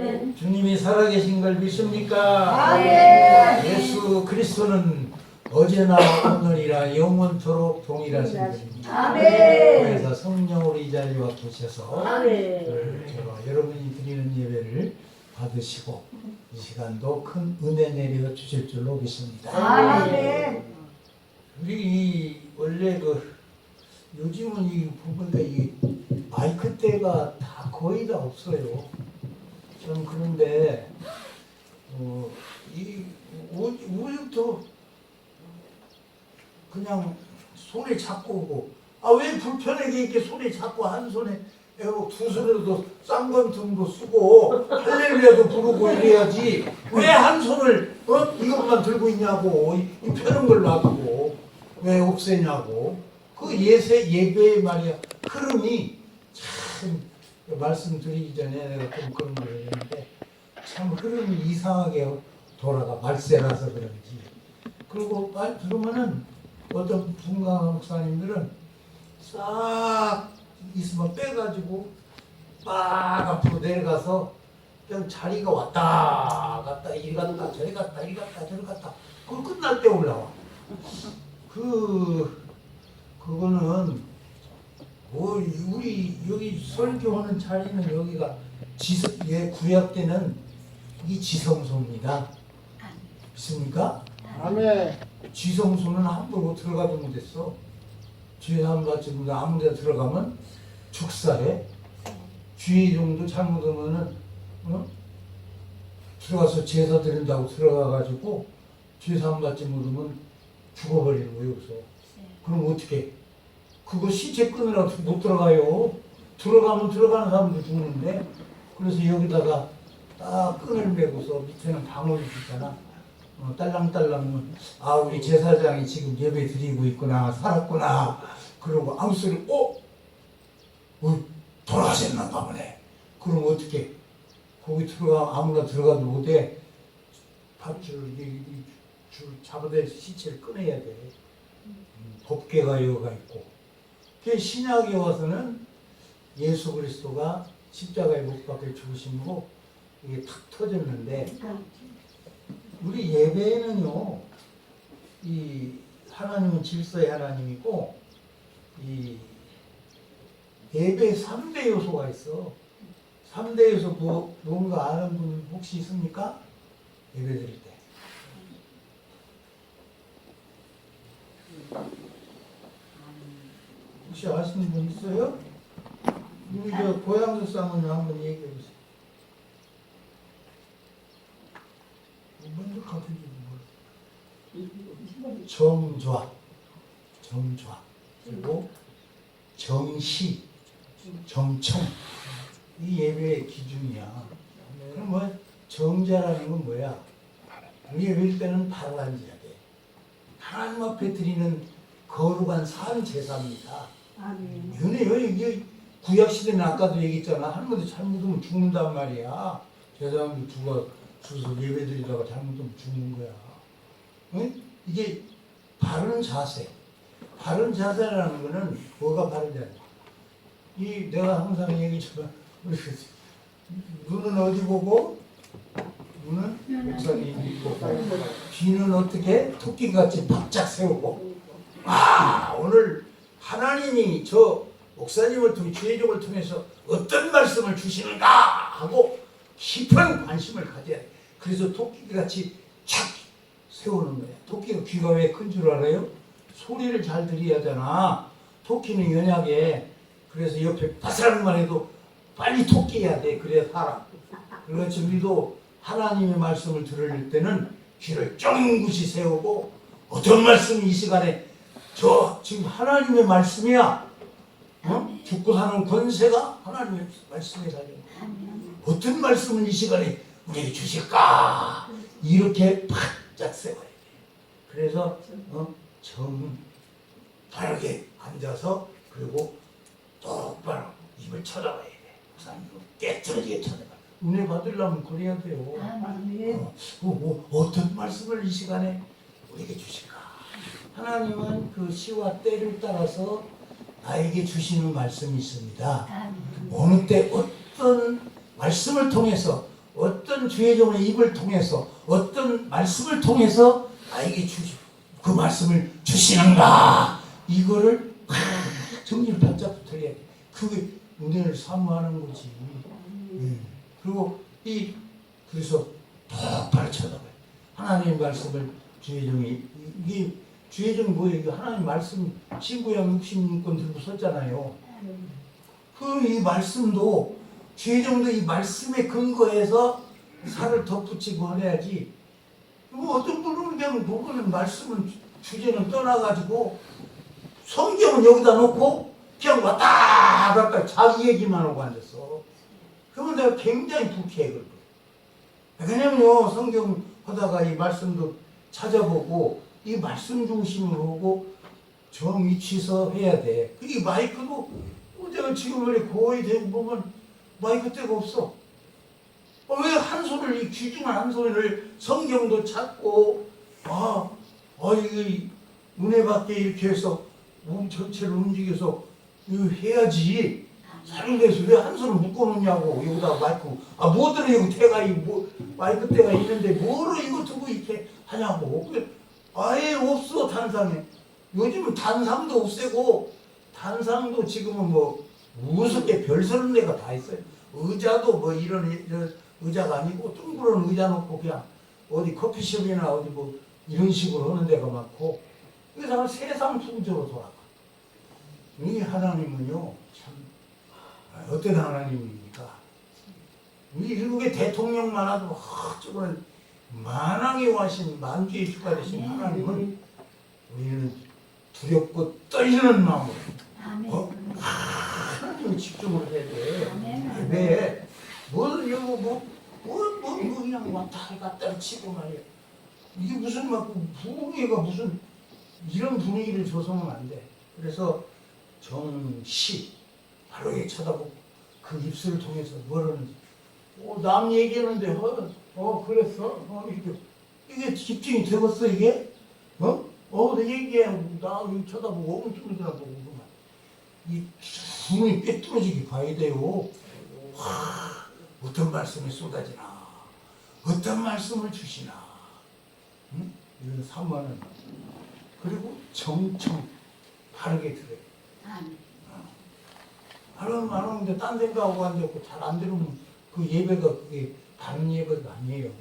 아멘. 주님이 살아계신 걸 믿습니까? 아멘. 예수 그리스도는 어제나 오늘이라 영원토록 동일하신 분입니다. 아멘. 그래서 성령으로 이 자리에 와 계셔서 아멘. 여러분이 드리는 예배를 받으시고 이 시간도 큰 은혜 내려 주실 줄로 믿습니다. 아멘. 우리 원래 요즘은 이 보니까 이 마이크 때가 다 거의 다 없어요. 좀 그런데 우리부터 그냥 손에 잡고 오고 왜 불편하게 이렇게 손에 잡고 한 손에 두 손으로도 쌍권통도 쓰고 할렐루야도 부르고 이래야지 왜 한 손을 이것만 들고 있냐고 이 펴는 걸 놔두고 왜 없애냐고 그 예배의 말이야 흐름이 참 말씀드리기 전에 내가 좀 그런 걸 했는데 참 흐름이 이상하게 돌아가 말세라서 그런지 그리고 말 들으면은 어떤 분강 목사님들은 싹 있으면 빼가지고 막 앞으로 내려가서 그냥 자리가 왔다 갔다 이리 갔다 저리 갔다 이리 갔다 저리 갔다 그거 끝날 때 올라와. 그거는 우리 여기 설교하는 자리는 여기가 구약 때는 이 지성소입니다. 믿습니까? 아멘. 지성소는 함부로 들어가도 못했어. 주의 한바쯤 아무 데 들어가면 죽살해. 주의 정도 잘못하면은 들어가서 제사 드린다고 들어가가지고 주의 한바쯤 묻으면 죽어버리는 거예요. 여기서. 그럼 어떻게? 그거 시체 끊으라고 못 들어가요. 들어가면 들어가는 사람도 죽는데 그래서 여기다가 딱 끈을 매고서 밑에는 방울이 있잖아. 딸랑딸랑 우리 제사장이 지금 예배 드리고 있구나 살았구나 그러고 아무 소리 돌아가셨나 보네. 그럼 어떻게 거기 아무나 들어가도 못해. 밧줄 줄 잡아대서 시체를 꺼내야 돼. 법궤가 여기가 있고 그 신약에 와서는 예수 그리스도가 십자가에 못 박혀 죽으심으로 이게 탁 터졌는데 우리 예배에는요, 이 하나님은 질서의 하나님이고, 이 예배 3대 요소가 있어. 3대 요소 뭔가 아는 분 혹시 있습니까? 예배 드릴 때. 혹시 아시는 분 있어요? 우리 고향도 쌍은 한번 얘기해 보세요. 먼저 가르쳐 주는 정좌, 그리고 정시, 정청. 이 예배의 기준이야. 그럼 정자라는 건 뭐야? 우리 예배일 때는 바로 앉아야 돼. 하나님 앞에 드리는 거룩한 산 제사입니다. 이게 구약 시대는 아까도 얘기했잖아. 할머니 잘못하면 죽는단 말이야. 제사장도 죽어서 예배드리다가 잘못하면 죽는 거야. 응? 이게 바른 자세. 바른 자세라는 거는 뭐가 바른 자세? 내가 항상 얘기했지만 눈은 어디 보고? 눈은 목사님이 보고 귀는 어떻게? 토끼같이 바짝 세우고 오늘 하나님이 저 목사님을 통해 주의종을 통해서 어떤 말씀을 주시는가 하고 깊은 관심을 가져야 돼. 그래서 토끼같이 착 세우는 거야. 토끼가 귀가 왜 큰 줄 알아요? 소리를 잘 들어야 하잖아. 토끼는 연약해. 그래서 옆에 바스락만 해도 빨리 토끼해야 돼. 그래야 살아. 그렇지 우리도 하나님의 말씀을 들을 때는 귀를 쫑긋이 세우고 어떤 말씀이 이 시간에 지금 하나님의 말씀이야. 죽고 사는 권세가 하나님의 말씀에 달린 거야. 어떤 말씀을 이 시간에 우리에게 주실까? 이렇게 바짝 세워야 돼. 그래서 바르게 앉아서 그리고 똑바로 입을 쳐다봐야 돼. 목사님 깨트러지게 쳐다봐. 은혜 받으려면 그래야 돼요. 어떤 말씀을 이 시간에 우리에게 주실까? 하나님은 그 시와 때를 따라서 나에게 주시는 말씀이 있습니다. 어느 때 어떤 말씀을 통해서 어떤 주의종의 입을 통해서 어떤 말씀을 통해서 나에게 그 말씀을 주시는가 이거를 정리를 바짝 붙어야 돼. 그게 은혜를 사모하는 거지. 그리고 그래서 똑바로 쳐다봐요. 하나님의 말씀을 주의종이 이게 주의종이 뭐예요? 이게 하나님 말씀 신구약 66권 들고 썼잖아요. 이 말씀도 주의종도 이 말씀에 근거해서 살을 덧붙이고 해야지. 뭐 어떤 분은 그냥 보고는 말씀은 주제는 떠나가지고 성경은 여기다 놓고 그냥 왔다 갔다 자기 얘기만 하고 앉았어. 그러면 내가 굉장히 불쾌해. 왜냐면요, 성경 하다가 이 말씀도 찾아보고 이 말씀 중심으로 오고 정 위치서 해야 돼. 이 마이크도 내가 지금 거의 대부분 보면 마이크 때가 없어. 왜 한 소리를, 이 귀중한 한 소리를 성경도 찾고, 이거 은혜 받게 이렇게 해서 몸 전체를 움직여서 이거 해야지. 사람들에서 왜 한 손을 묶어놓냐고, 여기다 마이크. 뭐들은 여기 태가, 마이크 때가 있는데, 뭐를 이거 두고 이렇게 하냐고. 아예 없어, 단상에. 요즘은 단상도 없애고, 단상도 지금은 우습게 별스러운 데가 다 있어요. 의자도 이런 의자가 아니고 둥그런 의자 놓고 그냥 어디 커피숍이나 어디 이런 식으로 하는 데가 많고, 그래서 세상 풍조로 돌아가. 이 하나님은요, 참 어떤 하나님입니까? 우리 일국의 대통령만 하도 저거는 만왕이 와신 만주의 주가 되신 하나님은 우리는 두렵고 떨리는 마음으로 하나님을 집중을 해야 돼. 왜? 그냥 왔다 갔다 치고 말이야. 이게 무슨 부흥회가 무슨 이런 분위기를 조성하면 안 돼. 그래서 정시 바로 쳐다보고 그 입술을 통해서 뭐라는지. 남 얘기하는데 그랬어? 이게 집중이 되겠어 이게? 내 얘기해. 나 여기 쳐다보고 엉뚱이더라 보고 그만. 이 눈이 꿰뚫어지게 봐야 돼요. 어떤 말씀이 쏟아지나, 어떤 말씀을 주시나, 이런 사모하는. 그리고 정청 바르게 들어요. 안 하는데 딴 생각하고 앉았고 잘 안 들으면 그 예배가 그게 바른 예배가 아니에요.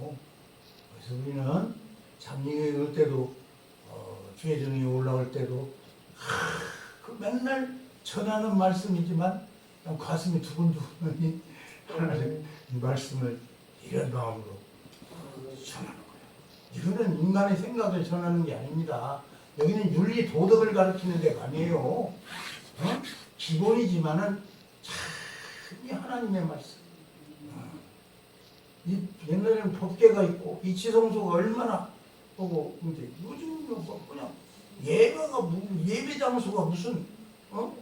그래서 우리는 잠리에 올 때도 주의종이 올라올 때도 그 맨날 전하는 말씀이지만 가슴이 두근두근하니 하나님 이 말씀을 이런 마음으로 전하는 거예요. 이거는 인간의 생각을 전하는 게 아닙니다. 여기는 윤리 도덕을 가르치는 데가 아니에요. 기본이지만은 이 하나님의 말씀. 옛날에는 법계가 있고 이치성소가 얼마나 보고 근데 요즘은 그냥 예배 장소가 무슨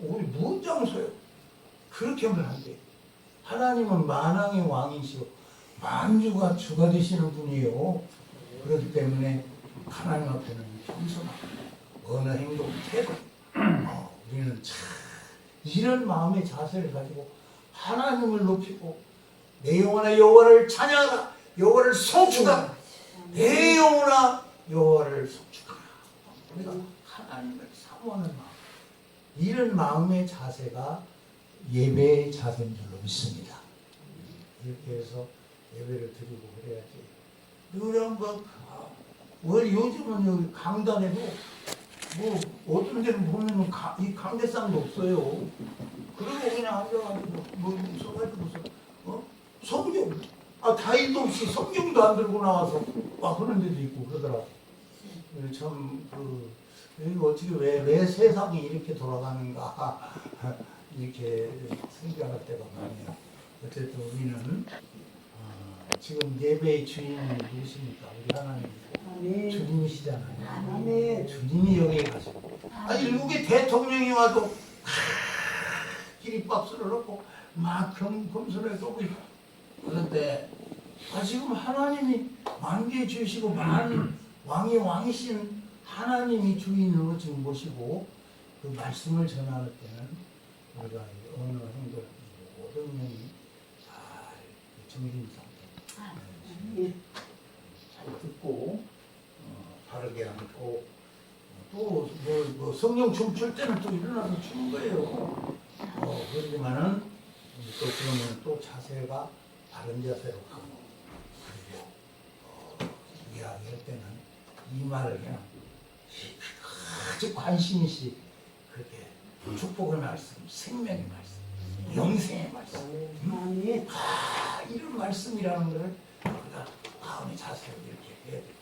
우리 무슨 장소예요? 그렇게 하면 안 돼. 하나님은 만왕의 왕이시오. 만주가 주가 되시는 분이에요. 그렇기 때문에 하나님 앞에는 겸손하고 어느 행동, 태도 우리는 참 이런 마음의 자세를 가지고 하나님을 높이고 내 영혼아 여호와를 찬양하라. 여호와를 송축하라. 내 영혼아 여호와를 송축하라. 우리가 하나님을 사모하는 마음, 이런 마음의 자세가 예배의 자세인 줄로 믿습니다. 이렇게 해서 예배를 드리고 그래야지. 그냥 요즘은 여기 강단에도 어떤 데는 보면은 이 강대상도 없어요. 그리고 그냥 앉아가지고 써가지고서 성경 다일도 없이 성경도 안 들고 나와서 그런 데도 있고 그러더라고. 참 어떻게 왜 세상이 이렇게 돌아가는가 이렇게 생각할 때가 많아요. 어쨌든 우리는 지금 예배의 주인이 누구십니까? 우리 하나님 주님이시잖아요. 주님이 여기에 가시고 일국의 대통령이 와도 기립박수를 넣고 막 겸손하게 쏘고 있고 그런데 지금 하나님이 만주의 주이시고 왕이 왕이신 하나님이 주인으로 지금 모시고 그 말씀을 전하는 때는 우리가 어느 행동 모든 면이 잘 정신 상태 잘 듣고 바르게 앉고 또 성령 춤출 때는 또 일어나서 추는 거예요. 그러지만은 또 그러면 또 자세가 바른 자세로 가고 그리고 이야기할 때는 이 말을 그냥 아주 관심 있이 그렇게 축복의 말씀, 생명의 말씀, 영생의 말씀, 아멘. 이런 말씀이라는 것을 우리가 마음의 자세로 이렇게 해야 돼요.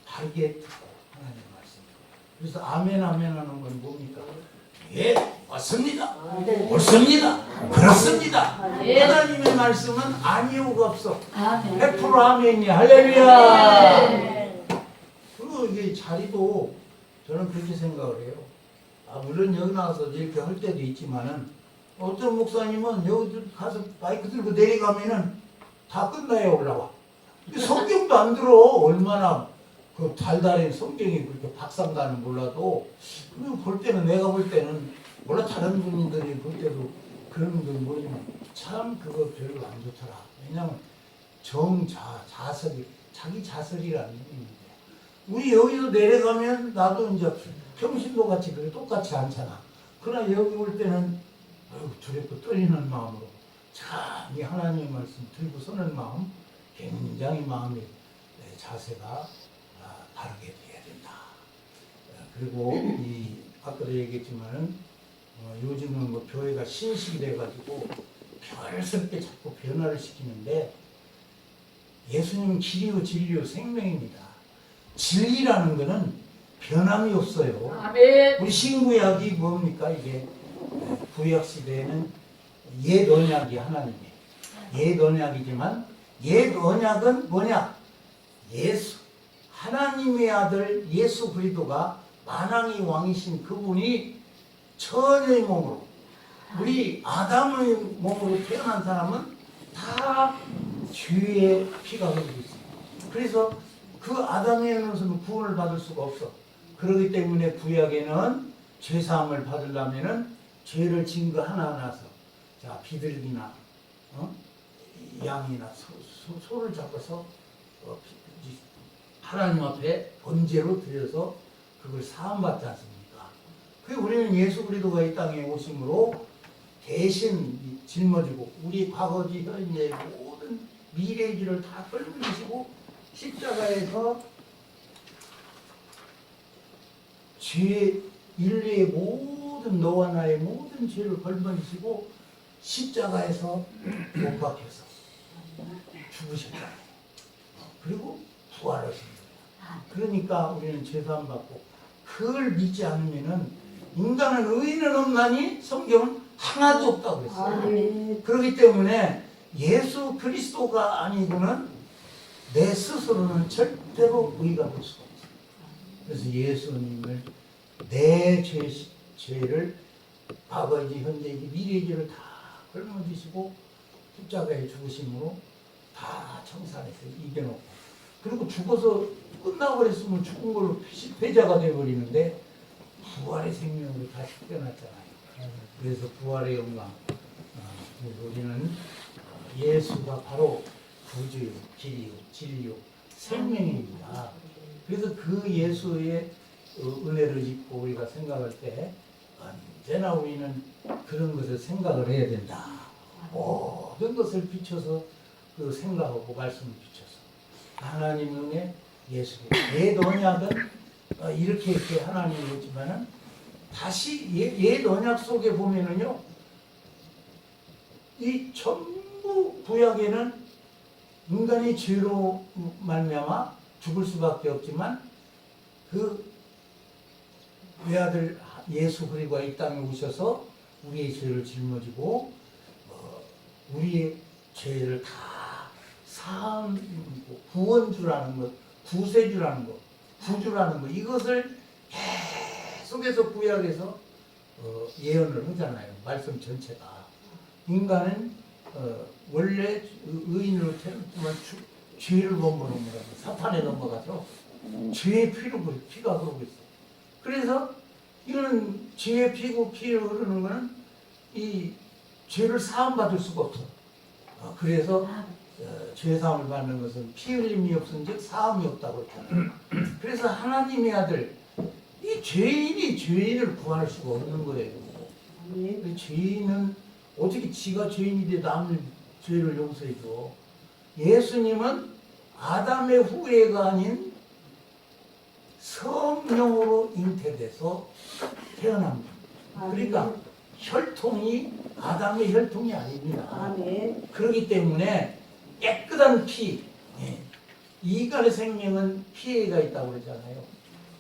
바르게 듣고 하나님의 말씀. 그래서 아멘 아멘 하는 건 뭡니까? 예, 맞습니다. 옳습니다. 그렇습니다. 하나님의 말씀은 아니오가 없어. 100% 아멘이야. 할렐루야. 그리고 이게 자리도 저는 그렇게 생각을 해요. 물론 여기 나와서 이렇게 할 때도 있지만은 어떤 목사님은 여기 가서 마이크 들고 내려가면은 다 끝나야 올라와. 성경도 안 들어. 얼마나 그 달달한 성경이 그렇게 박상가는 몰라도 볼 때는 내가 볼 때는 몰라 다른 분들이 볼 때도 그런 걸 모르지만 참 그거 별로 안 좋더라. 왜냐하면 자석이 자기 자석이라는 의미인데 우리 여기서 내려가면 나도 이제 평신도 같이 그래 똑같이 않잖아. 그러나 여기 올 때는 두렵고 떨리는 마음으로 참 이 하나님의 말씀 들고 서는 마음 굉장히 마음의 자세가 바르게 돼야 된다. 그리고 이 아까도 얘기했지만은 요즘은 뭐 교회가 신식이 돼가지고 별스럽게 자꾸 변화를 시키는데 예수님은 길이요 진리요 생명입니다. 진리라는 것은 변함이 없어요. 아멘. 우리 신구약이 뭡니까 이게 구약 시대에는 옛 언약이 하나님이에요. 옛 언약이지만 옛 언약은 뭐냐? 예수 하나님의 아들 예수 그리스도가 만왕의 왕이신 그분이 천의 몸으로 우리 아담의 몸으로 태어난 사람은 다 죄의 피가 흐르고 있습니다. 그래서 그 아담의 몸으로서는 구원을 받을 수가 없어. 그렇기 때문에 구약에는 죄사함을 받으려면은 죄를 지은 거 하나하나서 자 비둘기나 양이나 소를 잡아서 하나님 앞에 번제로 드려서 그걸 사함받지 않습니까? 그 우리는 예수 그리스도가 이 땅에 오심으로 대신 짊어지고 우리 과거지 현재 모든 미래의 죄를 다 끌어내시고 십자가에서 죄 인류의 모든 너와 나의 모든 죄를 걸머지시고 십자가에서 못 박혀서 죽으셨잖아요. 그리고 부활하십니다. 그러니까 우리는 죄사함 받고 그걸 믿지 않으면은 인간은 의인은 없나니 성경은 하나도 없다고 그랬어요. 그렇기 때문에 예수 그리스도가 아니고는 내 스스로는 절대로 의가 될 수가 없어요. 그래서 예수님을 내 죄를 과거이지 현재이지 미래의 죄를 다 걸머지시고 십자가에 죽으심으로 다 청산해서 이겨놓고 그리고 죽어서 끝나고 그랬으면 죽은 걸로 패자가 되어버리는데 부활의 생명으로 다시 깨어났잖아요. 그래서 부활의 영광 우리는 예수가 바로 구주요 길이요 진리요 생명입니다. 그래서 그 예수의 은혜를 입고 우리가 생각할 때 언제나 우리는 그런 것을 생각을 해야 된다. 모든 것을 비춰서 그 생각하고 말씀을 비춰서 하나님 은혜 예수 옛 언약은 이렇게 하나님이 했지만은 다시 옛 언약 속에 보면은요 이 전부 구약에는 인간이 죄로 말미암아 죽을 수밖에 없지만 그 외아들 예수 그리스도가 이 땅에 오셔서 우리의 죄를 짊어지고 우리의 죄를 다 사함 구원주라는 것, 구세주라는 것, 구주라는 것 이것을 계속해서 구약에서 예언을 하잖아요. 말씀 전체가 인간은 원래 의인으로 태어났지만 죄를 범하는 거라고 사탄에 넘어가서 죄의 피가 흐르고 있어. 그래서 이런 죄의 피가 흐르는 거는 이 죄를 사함받을 수가 없어. 그래서 죄사함을 받는 것은 피 흘림이 없은즉 사함이 없다고 했잖아요. 그래서 하나님의 아들 이 죄인이 죄인을 구할 수가 없는 거예요. 그 죄인은 어떻게 지가 죄인이 돼 남의 죄를 용서해줘. 예수님은 아담의 후예가 아닌 성령으로 잉태돼서 태어납니다. 그러니까 혈통이 아담의 혈통이 아닙니다. 아멘. 그렇기 때문에 깨끗한 피, 이간의 생명은 피해가 있다고 그러잖아요.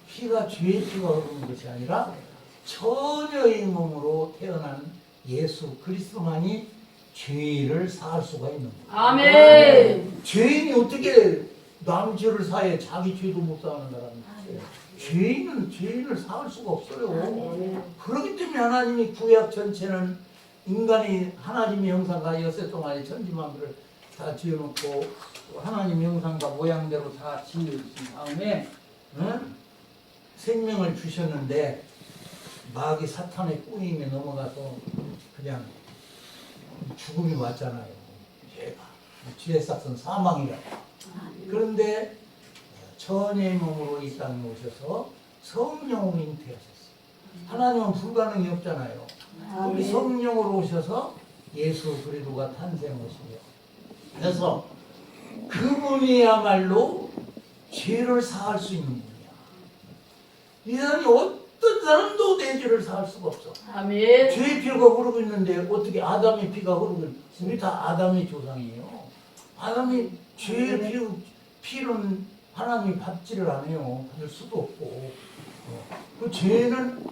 피가 죄의 피가 흐르는 것이 아니라 처녀의 몸으로 태어난 예수 그리스도만이 죄를 사할 수가 있는 거예요. 아멘. 죄인이 어떻게 남 죄를 사해 자기 죄도 못 사하는 사람이에요. 죄인은 죄인을 사할 수가 없어요. 그렇기 때문에 하나님이 구약 전체는 인간이 하나님의 형상과 여섯 동안의 천지만물을 다 지어놓고 하나님의 형상과 모양대로 다 지어주신 다음에 생명을 주셨는데 마귀 사탄의 꼬임에 넘어가서 그냥 죽음이 왔잖아요. 죄가 죄의 싹은 사망이라. 그런데 처녀의 몸으로 이 땅에 오셔서 성령으로 잉태하셨어요. 하나님은 불가능이 없잖아요. 우리 성령으로 오셔서 예수 그리스도가 탄생하시며 그래서 그분이야말로 죄를 사할 수 있는 분이야. 이 사람이 어떤 사람도 내 죄를 사할 수가 없어. 아멘. 죄의 피가 흐르고 있는데 어떻게 아담의 피가 흐르고 우리 다 아담의 조상이에요. 아담이 죄의 피는 하나님이 받지를 않아요. 받을 수도 없고. 그 죄는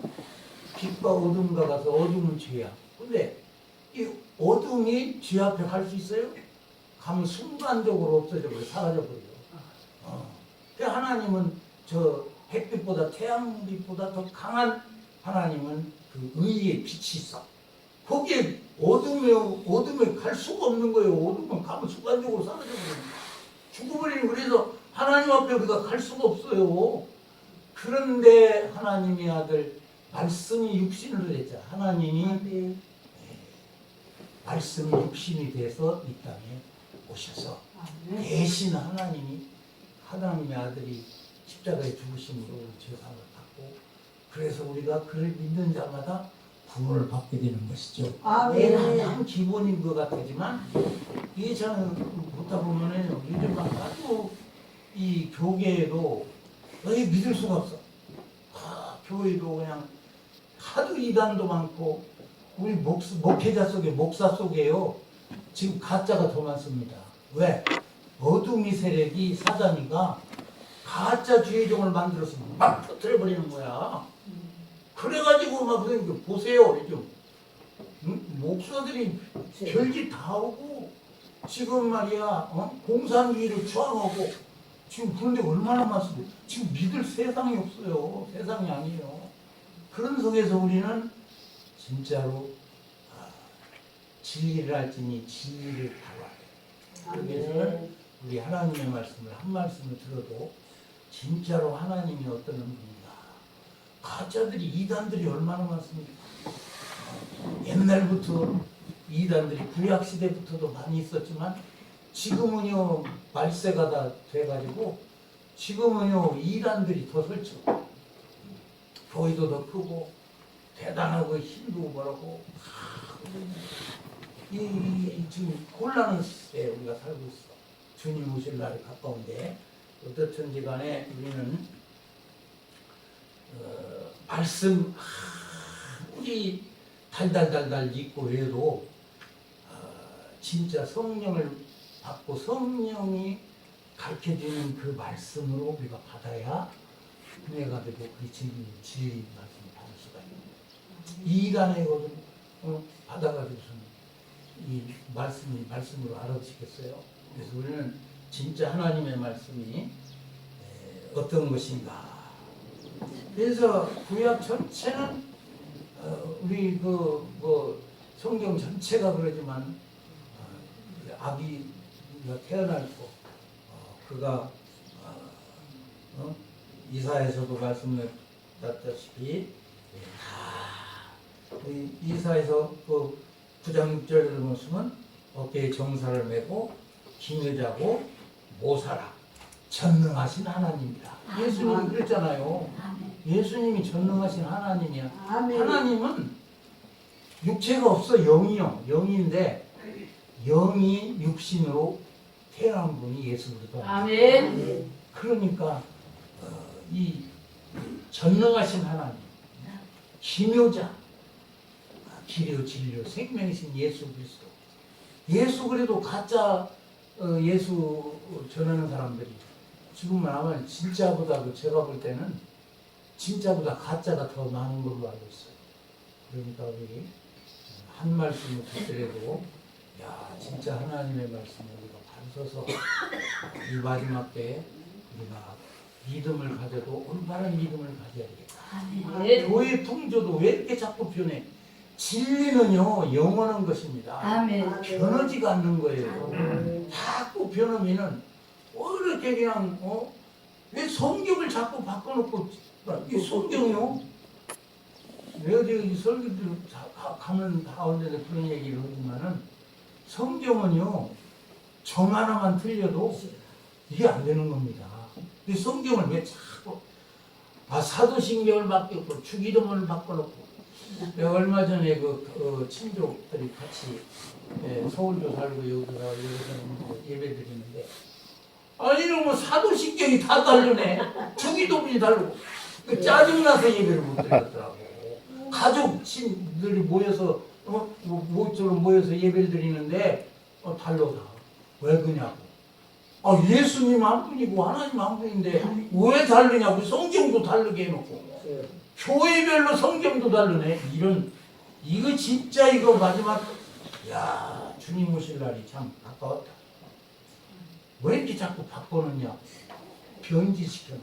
빛과 어둠과 같아서 어둠은 죄야. 근데 이 어둠이 죄 앞에 갈 수 있어요? 가면 순간적으로 없어져 버려, 사라져 버려요. 그러니까 하나님은 저 햇빛보다 태양빛보다 더 강한 하나님은 그 의의 빛이 있어. 거기에 어둠에 갈 수가 없는 거예요. 어둠은 가면 순간적으로 사라져 버려요. 죽어버리는. 그래서 하나님 앞에 우리가 갈 수가 없어요. 그런데 하나님의 아들 말씀이 육신으로 됐죠. 하나님이 말씀이 육신이 돼서 이 땅에 오셔서 대신 하나님의 아들이 십자가에 죽으심으로 죄상을 받고 그래서 우리가 그를 믿는 자마다 구원을 받게 되는 것이죠. 가장 기본인 것 같지만 이게 참 보다 보면은 요즘 아주 이 교계에도 거의 믿을 수가 없어. 교회도 그냥 하도 이단도 많고 우리 목회자 속에 목사 속에요. 지금 가짜가 더 많습니다. 왜? 어둠의 세력이 사단이가 가짜 주의종을 만들어서 막 터뜨려버리는 거야. 그래가지고 막 그러니까 보세요 요즘 목사들이 별짓 다 하고 지금 말이야 공산주의를 저항하고 지금 그런 데가 얼마나 많습니까? 지금 믿을 세상이 없어요. 세상이 아니에요. 그런 속에서 우리는 진짜로 진리를 알지니 진리를 알아야 돼요. 그래서 우리 하나님의 말씀을 한 말씀을 들어도 진짜로 하나님이 어떤 분인가. 가짜들이 이단들이 얼마나 많습니까? 옛날부터 이단들이 구약시대부터도 많이 있었지만 지금은요 말세가 다 돼가지고 지금은요 이단들이 더 설쳐. 교회도 더 크고 대단하고 힘도 뭐라고 지금 곤란한 시대에 우리가 살고 있어. 주님 오실 날이 가까운데 어떻든지 간에 우리는 말씀 우리 달달달달 읽고 해도 진짜 성령을 받고 성령이 가르쳐주는 그 말씀으로 우리가 받아야 은혜가 되고 그 진리 말씀을 받을 수가 있는 거예요. 이단의 것은 받아가지고서는 이 말씀으로 알아주시겠어요? 그래서 우리는 진짜 하나님의 말씀이 어떤 것인가. 그래서 구약 전체는 우리 성경 전체가 그러지만 아기가 태어날 때 그가 이사에서도 말씀드렸다시피 다 이사에서 그 9장 6절을 보시면 어깨에 정사를 메고 기묘자고 모사라 전능하신 하나님이다. 예수님이 그랬잖아요. 예수님이 전능하신 하나님이야. 아멘. 하나님은 육체가 없어. 영이요. 영인데 영이 육신으로 태어난 분이 예수 그리스도. 아멘. 그러니까 이 전능하신 하나님, 기묘자, 길이요 진리요 생명이신 예수 그리스도. 예수 그래도 가짜 예수 전하는 사람들이 지금은 아마 진짜보다 제가 볼 때는 진짜보다 가짜가 더 많은 걸로 알고 있어요. 그러니까 우리 한 말씀을 듣더라도 야 진짜 하나님의 말씀을 우리가 받서서 이 마지막 때에 우리가 믿음을 가져도 올바른 믿음을 가져야 되겠다. 아멘. 교회 풍조도 왜 이렇게 자꾸 변해? 진리는요 영원한 것입니다. 아멘. 변하지가 않는 거예요. 자꾸 변하면은 이렇게 그냥 왜 성경을 자꾸 바꿔놓고 이 성경이요? 내가 이 설교들 가면 다 언제나 그런 얘기를 하지만은 성경은요 정 하나만 틀려도 이게 안 되는 겁니다. 이 성경을 왜 자꾸 사도신경을 바뀌었고 주기도문을 바꿔놓고 내가 얼마 전에 그 친족들이 같이 서울도 살고 여기도 살고 여기서 예배 드리는데 아니 뭐 사도신경이 다 다르네. 주기도문이 다르고 짜증나서 예배를 못 드리겠더라고. 가족들이 모여서 모처럼 모여서 예배를 드리는데 달라. 왜 그러냐고. 예수님 한 분이고 하나님 한 분인데 왜 다르냐고. 성경도 다르게 해놓고 교회별로 성경도 다르네. 이거 진짜 이거 마지막 야 주님 오실 날이 참 가까웠다. 왜 이렇게 자꾸 바꿔놓냐. 변질시켜놔.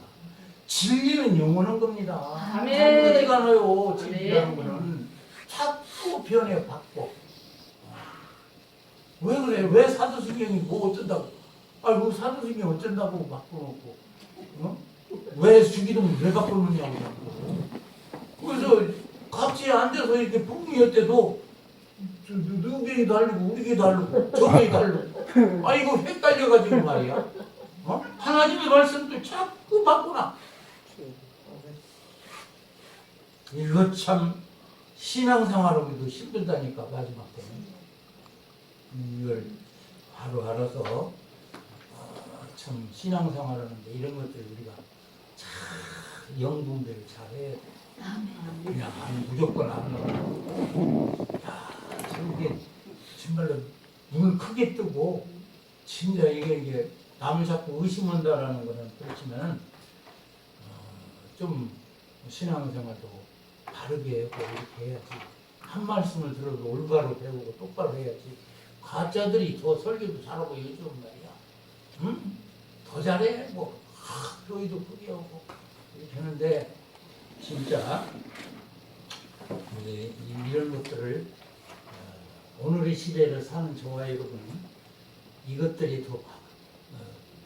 진리는 영원한 겁니다. 아멘. 바꾸지가 않아요. 진리라는 거는 자꾸 변해 바꿔. 왜 그래? 왜 사도신경이 뭐 어쩐다고? 뭐 사도신경 어쩐다고 바꿔놓고? 왜 주기도문 왜 바꿔놓냐고. 그래서 같이 앉아서 이렇게 부흥회 때도 너경이 다르고 우리게 다르고 저경이 다르고 이거 헷갈려가지고 말이야. 하나님의 말씀도 자꾸 바꾸나. 이거 참 신앙생활하기도 힘들다니까. 마지막 때는 이걸 바로 알아서 참 신앙생활하는데 이런 것들 우리가 참 영분별을 잘해야 돼. 그냥 무조건 안 하고 참 이게 정말로 눈을 크게 뜨고 진짜 이게 남을 자꾸 의심한다라는 거는 그렇지만 좀 신앙생활도 바르게 하고 이렇게 해야지. 한 말씀을 들어도 올바로 배우고 똑바로 해야지. 가짜들이 더 설교도 잘하고 요즘 말이야. 응? 더 잘해. 교회도 크게 하고 이렇게 하는데 진짜 이런 것들을 오늘의 시대를 사는 저와 여러분은 이것들이 더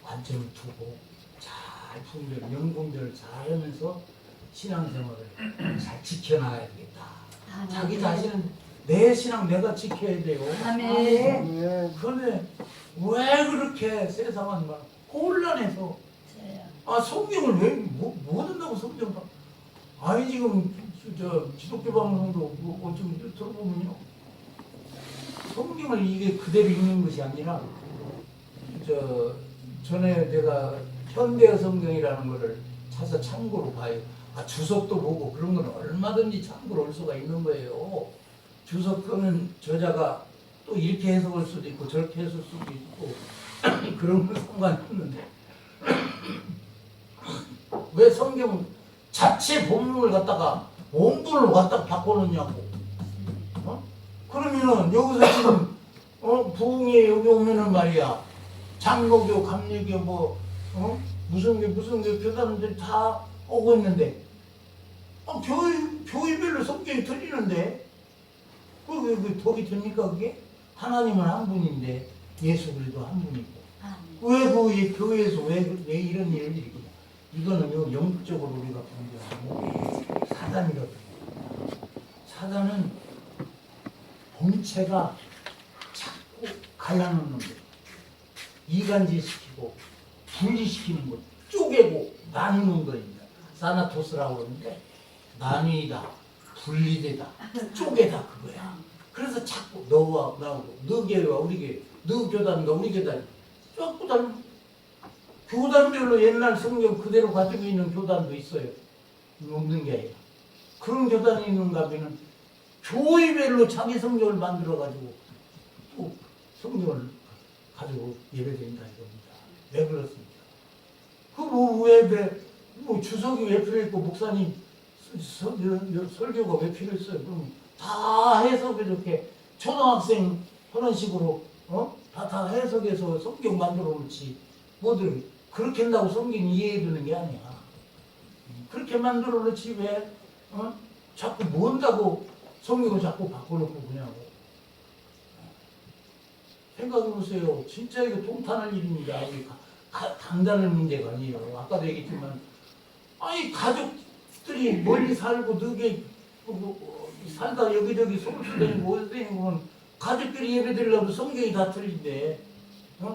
관점을 두고 잘 분별, 명분별을 잘 하면서 신앙생활을 잘 지켜나가야 되겠다. 자기 자신은 내 신앙 내가 지켜야 돼요. 아멘. 그런데 왜 그렇게 세상은 막 혼란해서 성경을 왜 못 한다고 성경을 지금 기독교 방송도 지금 들어보면요 성경을 이게 그대로 읽는 것이 아니라 전에 내가 현대 성경이라는 거를 찾아 참고로 봐요. 주석도 보고 그런 건 얼마든지 참고로 올 수가 있는 거예요. 주석 끄는 저자가 또 이렇게 해석할 수도 있고 저렇게 해석할 수도 있고 그런 건 상관없는데 왜 성경 자체 본문을 갖다가 원문을 갖다가 바꿔놓냐고. 그러면은 여기서 지금 부흥회 여기 오면은 말이야 장로교, 감리교 무슨 교 교사님들이 다 오고 있는데 교회별로 성경이 틀리는데 그 독이 됩니까 그게? 하나님은 한 분인데 예수 그리스도 한 분이고 왜 그 교회에서 왜 이런 일을 일으키냐. 이거는요 영적으로 우리가 분별하고 사단이거든요. 사단은 본체가 자꾸 갈라놓는 거예요. 이간질시키고 분리시키는 것, 쪼개고 나누는 거입니다. 사나토스라고 그러는데 나뉘다, 분리되다, 쪼개다 그거야. 그래서 자꾸 너와 나하고 너 교회와 우리 교회, 너 교단과 우리 교단 자꾸 다른 교단별로 옛날 성경 그대로 가지고 있는 교단도 있어요. 없는 게 아니라 그런 교단이 있는가 하면은 교회별로 자기 성경을 만들어 가지고 또 성경을 가지고 예배드린다 이겁니다. 왜 그렇습니까? 뭐 주석이 왜 필요했고 목사님 설교가 왜 필요했어요? 그럼 다 해석을 이렇게 초등학생 하는 식으로 다 해석해서 성경 만들어 놓지 뭐들 그렇게 한다고 성경 이해해주는 게 아니야. 그렇게 만들어 놓지 왜 자꾸 뭔다고 성경을 자꾸 바꿔놓고 그냐고. 생각해보세요. 진짜 이거 통탄할 일입니다. 이게 간단한 문제가 아니에요. 아까도 얘기했지만 아니 가족들이 멀리 살고 너게 살다 여기저기 서울서 다니고 어디 다니고 가족들이 예배드리려면 성경이 다 틀린데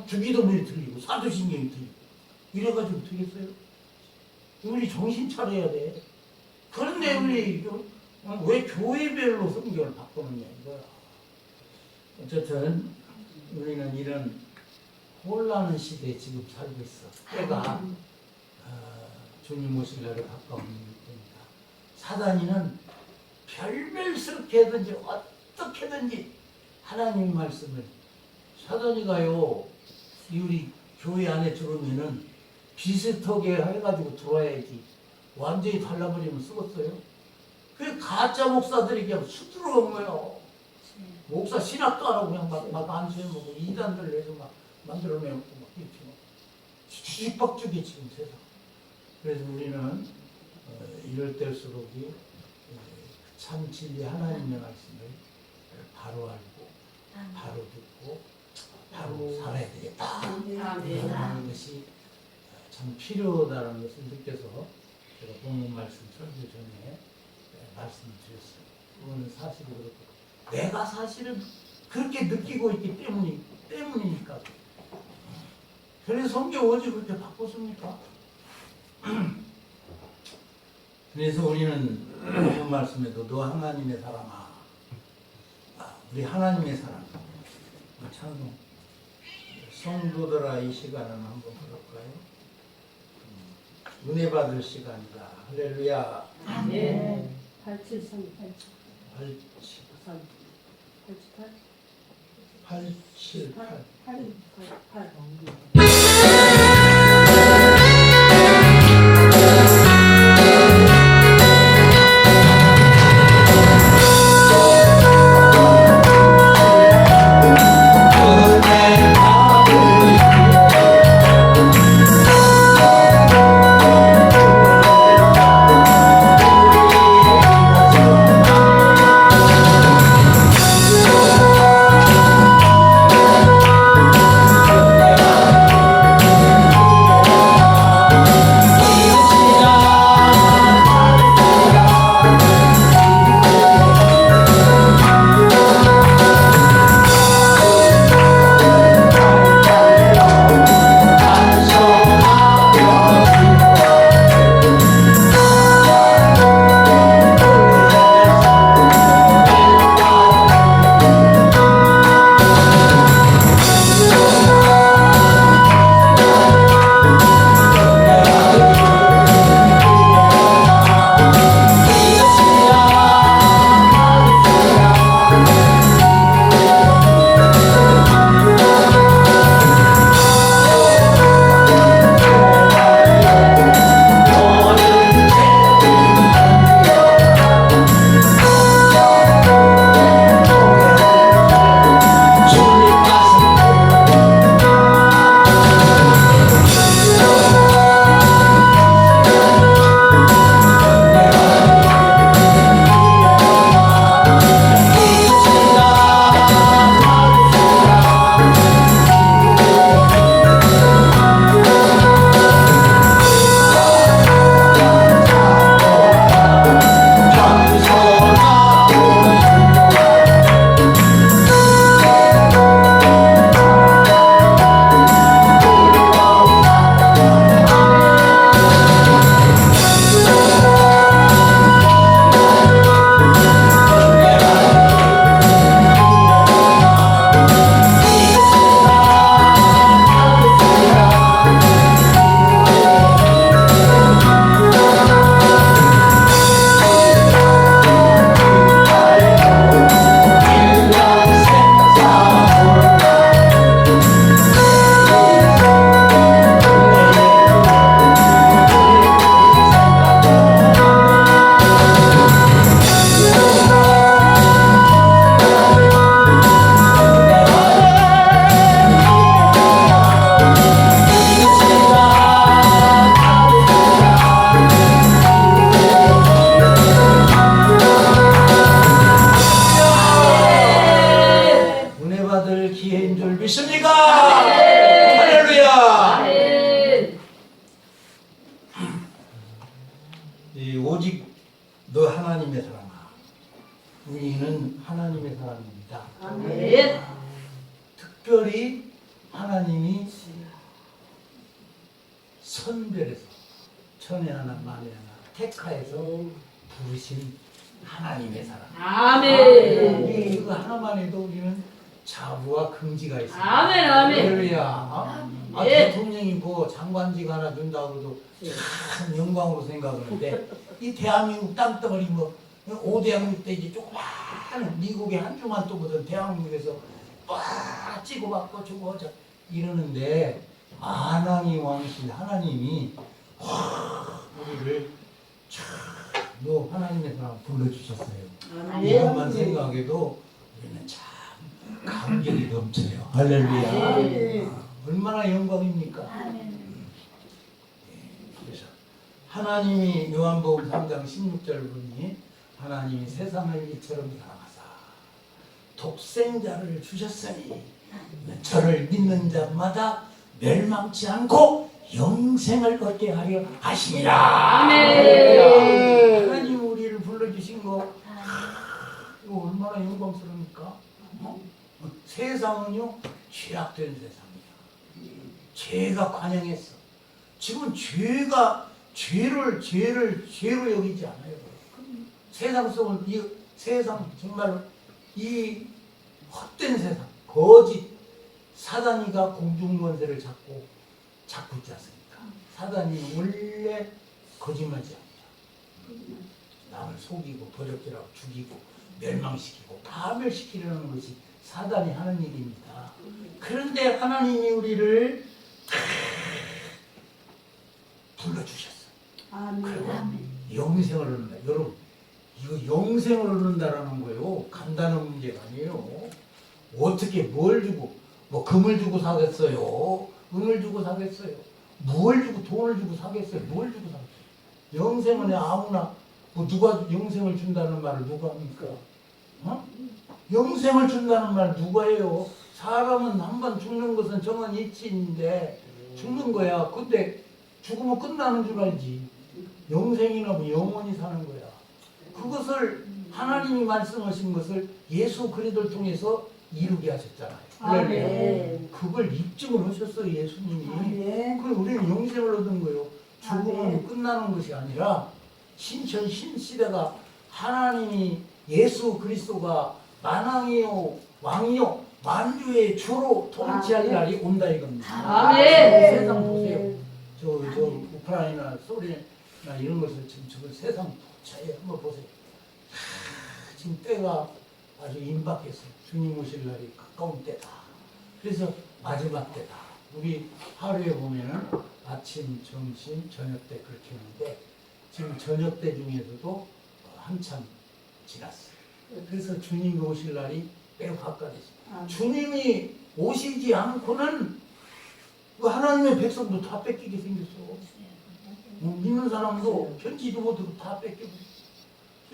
주기도문이 틀리고 사도신경이 틀리고 이래가지고 되겠어요? 우리 정신 차려야 돼. 그런데 우리 왜 교회별로 성경을 바꾸느냐 이거야. 어쨌든 우리는 이런 혼란한 시대에 지금 살고 있어. 때가 주님 오실 날에 가까운 때입니다. 사단이는 별별스럽게 하든지 어떻게든지 하나님 말씀을 사단이가요 우리 교회 안에 들어오면은 비슷하게 해가지고 들어와야지 완전히 달라버리면 썩었어요. 그 가짜 목사들이 그냥 수두러운 거예요. 목사 신학도 안 하고 그냥 막 안수해먹고 이단들 내서 막 만들어내고 막 이렇게 뒤집박죽이 지금 세상. 그래서 우리는 이럴 때일수록이 참 진리 하나님의 말씀을 바로 알고 바로 듣고 바로 살아야 되겠다. 하는 것이 참 필요하다는 것을 느껴서 제가 본문 말씀 설교 전에 말씀을 드렸어요. 그거는 사실이 그렇고 내가 사실은 그렇게 느끼고 있기 때문이니까. 그래서 성경 어디 그렇게 바꿨습니까? 그래서 우리는 본문 말씀에도 너 하나님의 사람아, 우리 하나님의 사람, 참 성도들아 이 시간은 한번 볼까요? 은혜 받을 시간이다. 할렐루야. 아멘. 873 878 내 천별에서 천에 하나 만에 하나 택하에서 부르신 하나님의 사랑. 아멘. 그거 하나만 해도 우리는 자부와 긍지가 있습니다. 아멘, 아멘. 할렐루야. 예. 대통령이 뭐 장관직 하나 준다고 해도 참 영광으로 생각하는데 이 대한민국 땅덩어리 뭐 5대항국 때 이제 조그마한 미국의 한 주만 또 보던 대한민국에서 와 찍어받고 주고 저 이러는데 만왕의 왕이신 하나님이 우리를 너 하나님의 사랑 불러주셨어요. 이것만 생각해도 우리는 참 감격이 넘쳐요. 할렐루야. 얼마나 영광입니까? 그래서 하나님이 요한복음 3장 16절 보니 하나님이 세상을 이처럼 사랑하사 독생자를 주셨으니 저를 믿는 자마다 멸망치 않고 영생을 얻게 하려 하시니라. 아멘. 하나님 우리를 불러주신 거 이거 얼마나 영광스럽습니까? 세상은요 죄악된 세상이야. 죄가 관영했어. 지금 죄로 여기지 않아요. 세상 속은 이 세상 정말 이 헛된 세상, 거짓 사단이가 공중권세를 잡고 있지 않습니까? 사단이 원래 거짓말이야. 남을 속이고 버럭질하고 죽이고 멸망시키고 파멸시키려는 것이 사단이 하는 일입니다. 그런데 하나님이 우리를 불러주셨어요. 그리고 영생을 얻는다. 여러분 이거 영생을 얻는다라는 거예요. 간단한 문제가 아니에요. 어떻게 뭘 주고 뭐 금을 주고 사겠어요? 은을 주고 사겠어요? 뭘 주고 돈을 주고 사겠어요? 뭘 주고 사겠어요? 영생은 아무나 뭐 누가 영생을 준다는 말을 누가 합니까? 어? 영생을 준다는 말 누가 해요? 사람은 한 번 죽는 것은 정한 이치인데 죽는 거야. 근데 죽으면 끝나는 줄 알지. 영생이나 뭐 영원히 사는 거야. 그것을 하나님이 말씀하신 것을 예수 그리스도를 통해서 이루게 하셨잖아요. 아멘. 그걸 입증을 하셨어요, 예수님이. 아멘. 그럼 우리는 영생을 얻은 거예요. 죽으면 아멘. 끝나는 것이 아니라 신천 신시대가 하나님이 예수 그리스도가 만왕이요 왕이요 만주의 주로 통치할 아멘. 날이 온다 이겁니다. 아멘. 세상 보세요. 저 우크라이나 소련이나 이런 것을 지금 저 세상 자에 한번 보세요. 지금 때가 아주 임박해서 주님 오실 날이 가까운 때다. 그래서 마지막 때다. 우리 하루에 보면은 아침, 점심, 저녁 때 그렇게 하는데 지금 저녁 때 중에서도 한참 지났어요. 그래서 주님이 오실 날이 매우 가까워졌어요. 주님이 오시지 않고는 그 하나님의 백성도 다 뺏기게 생겼어. 믿는 사람도 편지도 못하고 다 뺏기고.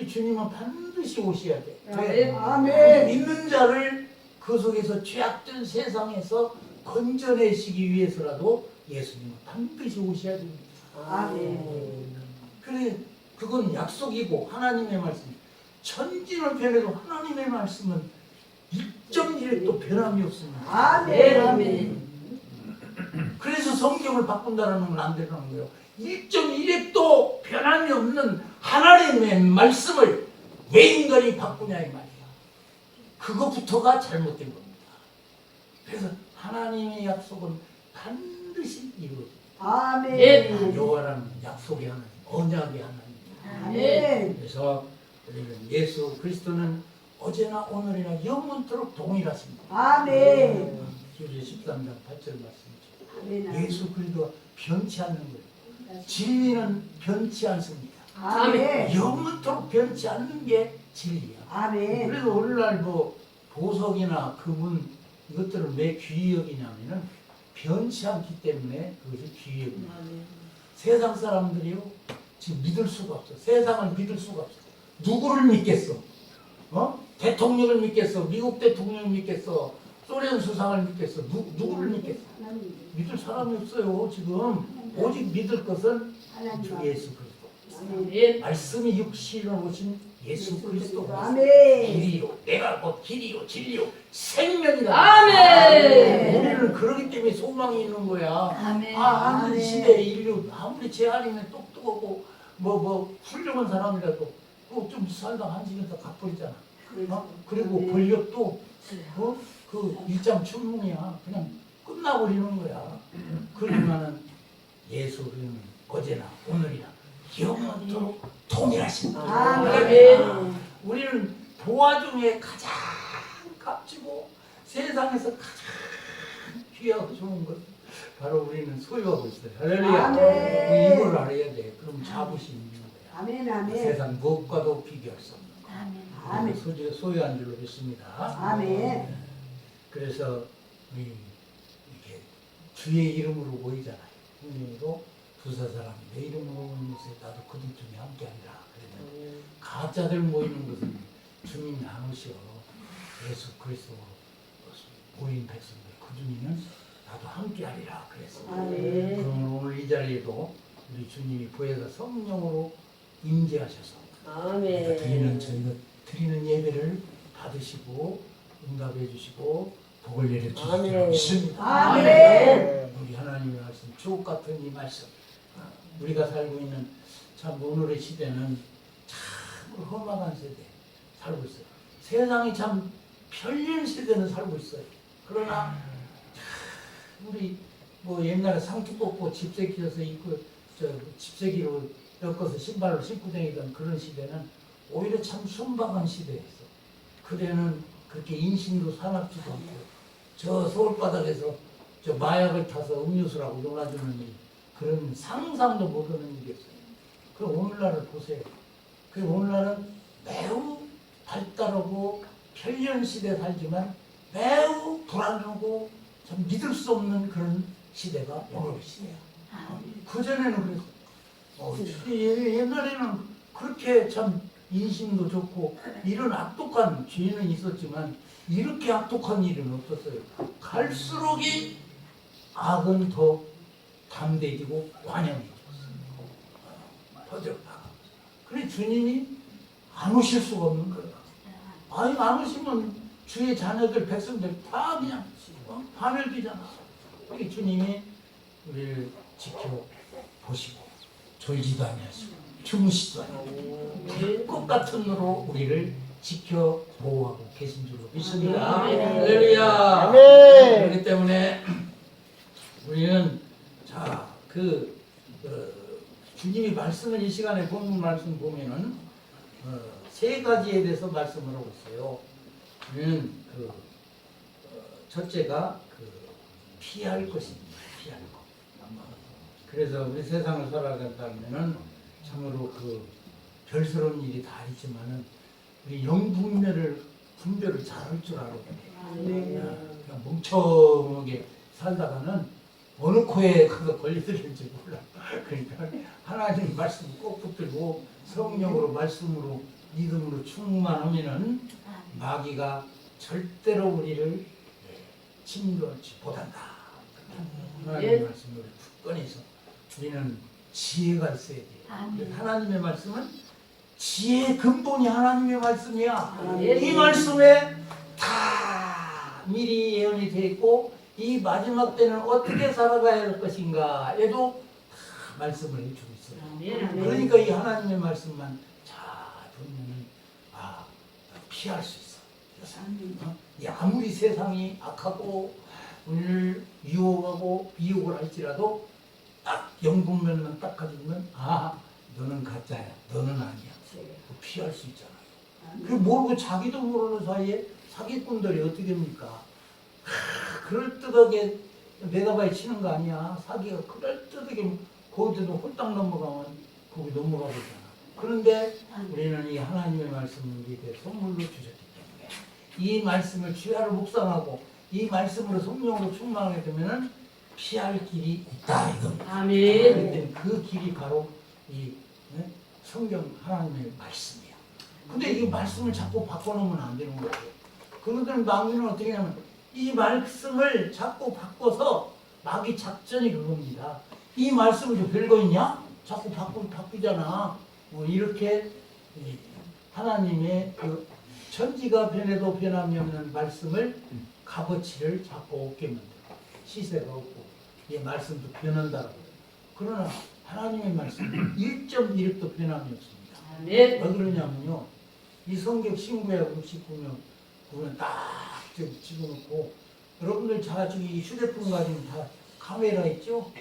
주님은 반드시 오셔야 돼. 왜? 아멘. 믿는 자를 그 속에서 죄악된 세상에서 건져내시기 위해서라도 예수님은 반드시 오셔야 됩니다. 아멘. 그래, 그건 약속이고 하나님의 말씀. 천지는 변해도 하나님의 말씀은 1.1도 변함이 없습니다. 아멘. 그래서 성경을 바꾼다는 건 안 되는 거예요. 1.1도 변함이 없는 하나님의 말씀을 왜 인간이 바꾸냐 이 말이야. 그것부터가 잘못된 겁니다. 그래서 하나님의 약속은 반드시 이루어집니다. 아멘. 여호와라는 약속의 하나님, 언약의 하나님. 아멘. 그래서 우리는 예수 그리스도는 어제나 오늘이나 영원토록 동일하십니다. 아멘. 히브리 13장 8절 말씀이죠. 아멘. 예수 그리스도가 변치 않는 거예요. 진리는 변치 않습니다. 아멘. 영원토록 변치 않는 게 진리야. 아멘. 그래서 오늘날 뭐 보석이나 그분 이것들을 왜 귀히 여기냐면은 변치 않기 때문에 그것이 귀히 여깁니다. 세상 사람들이요 지금 믿을 수가 없어. 세상을 믿을 수가 없어. 누구를 믿겠어? 대통령을 믿겠어? 미국 대통령을 믿겠어? 소련 수상을 믿겠어? 누구를 믿겠어? 믿을 사람이 없어요 지금. 오직 믿을 것은 주 예수 그리스도. 예. 말씀이 육신으로 오신 예수 그리스도 아멘. 길이요 내가 곧 길이요 진리요 생명이다. 아멘. 우리는 그러기 때문에 소망이 있는 거야. 아멘. 하는 아멘. 시대에 인류 아무리 제한이면 똑똑하고 뭐 훌륭한 사람이라도 좀 살다 한시간더 갚아버리잖아. 그리고 권력도 그 일장춘몽이야. 그냥 끝나버리는 거야. 그러지만은 예수는 어제나 오늘이나 영원토록 동일하신다. 아멘. 우리는 보화 중에 가장 값지고 세상에서 가장 귀하고 좋은 것 바로 우리는 소유하고 있어요. 할렐루야. 아멘. 우리 이걸 알아야 돼. 그럼 자부심이 있는 거야. 아멘. 아멘. 세상 무엇과도 비교할 수 없는 거. 아멘. 소유한 줄로 믿습니다. 아멘. 그래서 우리 이렇게 주의 이름으로 모이잖아요. 분명히도 두세 사람이 내 이름으로 모이는 것에 나도 그들 중에 함께하리라. 그러면 가짜들 모이는 것은 주님이 안 오시어 예수 그리스도 모인 백성들 그 중에는 나도 함께하리라 그랬어. 아멘. 그러면 오늘 이 자리에도 우리 주님이 보혜사 성령으로 임재하셔서 아멘. 저희가 드리는 예배를 받으시고 응답해 주시고 복을 내려 주실 줄 아멘. 믿습니다. 아멘. 우리 하나님의 말씀 주옥 같은 이 말씀 우리가 살고 있는 참 오늘의 시대는 참 험악한 세대 살고 있어요. 세상이 참 편리한 시대는 살고 있어요. 그러나 참 우리 뭐 옛날에 상투 뽑고 집세기여서 입고 집세기로 엮어서 신발로 신고 다니던 그런 시대는 오히려 참 순박한 시대였어. 그때는 그렇게 인신도 사납지도 않고 저 서울바닥에서 저 마약을 타서 음료수라고 놀아주는 일 그런 상상도 못하는 일이었어요. 그럼 오늘날을 보세요. 그 오늘날은 매우 발달하고 편리한 시대에 살지만 매우 불안하고 참 믿을 수 없는 그런 시대가 오늘의 시대야. 그전에는 그랬어. 옛날에는 그렇게 참 인심도 좋고 이런 악독한 죄는 있었지만 이렇게 악독한 일은 없었어요. 갈수록이 악은 더 담대해지고 완영해졌어요. 퍼져나가. 그래 주님이 안 오실 수가 없는 거예요. 아니 안 오시면 주의 자녀들 백성들 다 그냥 파멸되잖아. 우리 주님이 우리를 지켜보시고 졸지도 아니하시고 주무시도 아니하시고 꽃 같은 으로 우리를 지켜 보호하고 계신 줄로 믿습니다. 할렐루야. 그렇기 때문에 우리는 주님이 말씀을 이 시간에 본문 말씀 보면은 세 가지에 대해서 말씀을 하고 있어요. 우리는 첫째가 피할 것입니다. 피할 것. 그래서 우리 세상을 살아간다면은 참으로 별스러운 일이 다 있지만은 우리 영분별을 잘할 줄 알아야 돼. 그냥 멍청하게 살다가는 어느 코에 그거 걸리들는지 몰라. 그러니까 하나님 말씀 꼭 붙들고 성령으로 말씀으로 믿음으로 충만하면은 마귀가 절대로 우리를 침몰치 못한다. 하나님의 말씀을 푹 꺼내서 우리는 지혜가 있어야 돼. 하나님의 말씀은 지혜의 근본이 하나님의 말씀이야. 이 말씀에 다 미리 예언이 되어 있고 이 마지막 때는 어떻게 살아가야 할 것인가에도 다 말씀을 해주고 있어요. 그러니까 이 하나님의 말씀만 잘 보면은 피할 수 있어. 아무리 세상이 악하고 우리를 유혹하고 미혹을 할지라도 딱 영분별만 딱 가지면 너는 가짜야, 너는 아니야. 피할 수 있잖아요. 그 모르고 자기도 모르는 사이에 사기꾼들이 어떻게 됩니까? 그럴듯하게 메가바이 치는 거 아니야. 사기가 그럴듯하게 거기도 홀딱 넘어가면 거기 넘어가 보잖아. 그런데 우리는 이 하나님의 말씀을 우리에게 선물로 주셨기 때문에 이 말씀을 주야로 묵상하고 이 말씀으로 성령으로 충만하게 되면은 피할 길이 있다 이겁니다. 아멘. 그 길이 바로 이 성경 하나님의 말씀이야. 근데 이 말씀을 자꾸 바꿔놓으면 안 되는 거예요. 그러더니 마귀는 어떻게 하냐면 이 말씀을 자꾸 바꿔서 마귀 작전이 그겁니다. 이 말씀을 좀 별거 있냐? 자꾸 바꾸잖아. 이렇게 하나님의 그 천지가 변해도 변함이 없는 말씀을 값어치를 자꾸 없게 만들어. 시세가 없고 이 말씀도 변한다고. 그러나 하나님의 말씀은 1.1도 변함이 없습니다. 아멘. 왜 그러냐면요, 이 성경 신구약 69면 딱 집어넣고, 여러분들 자주 이 휴대폰 가지면 다 카메라 있죠?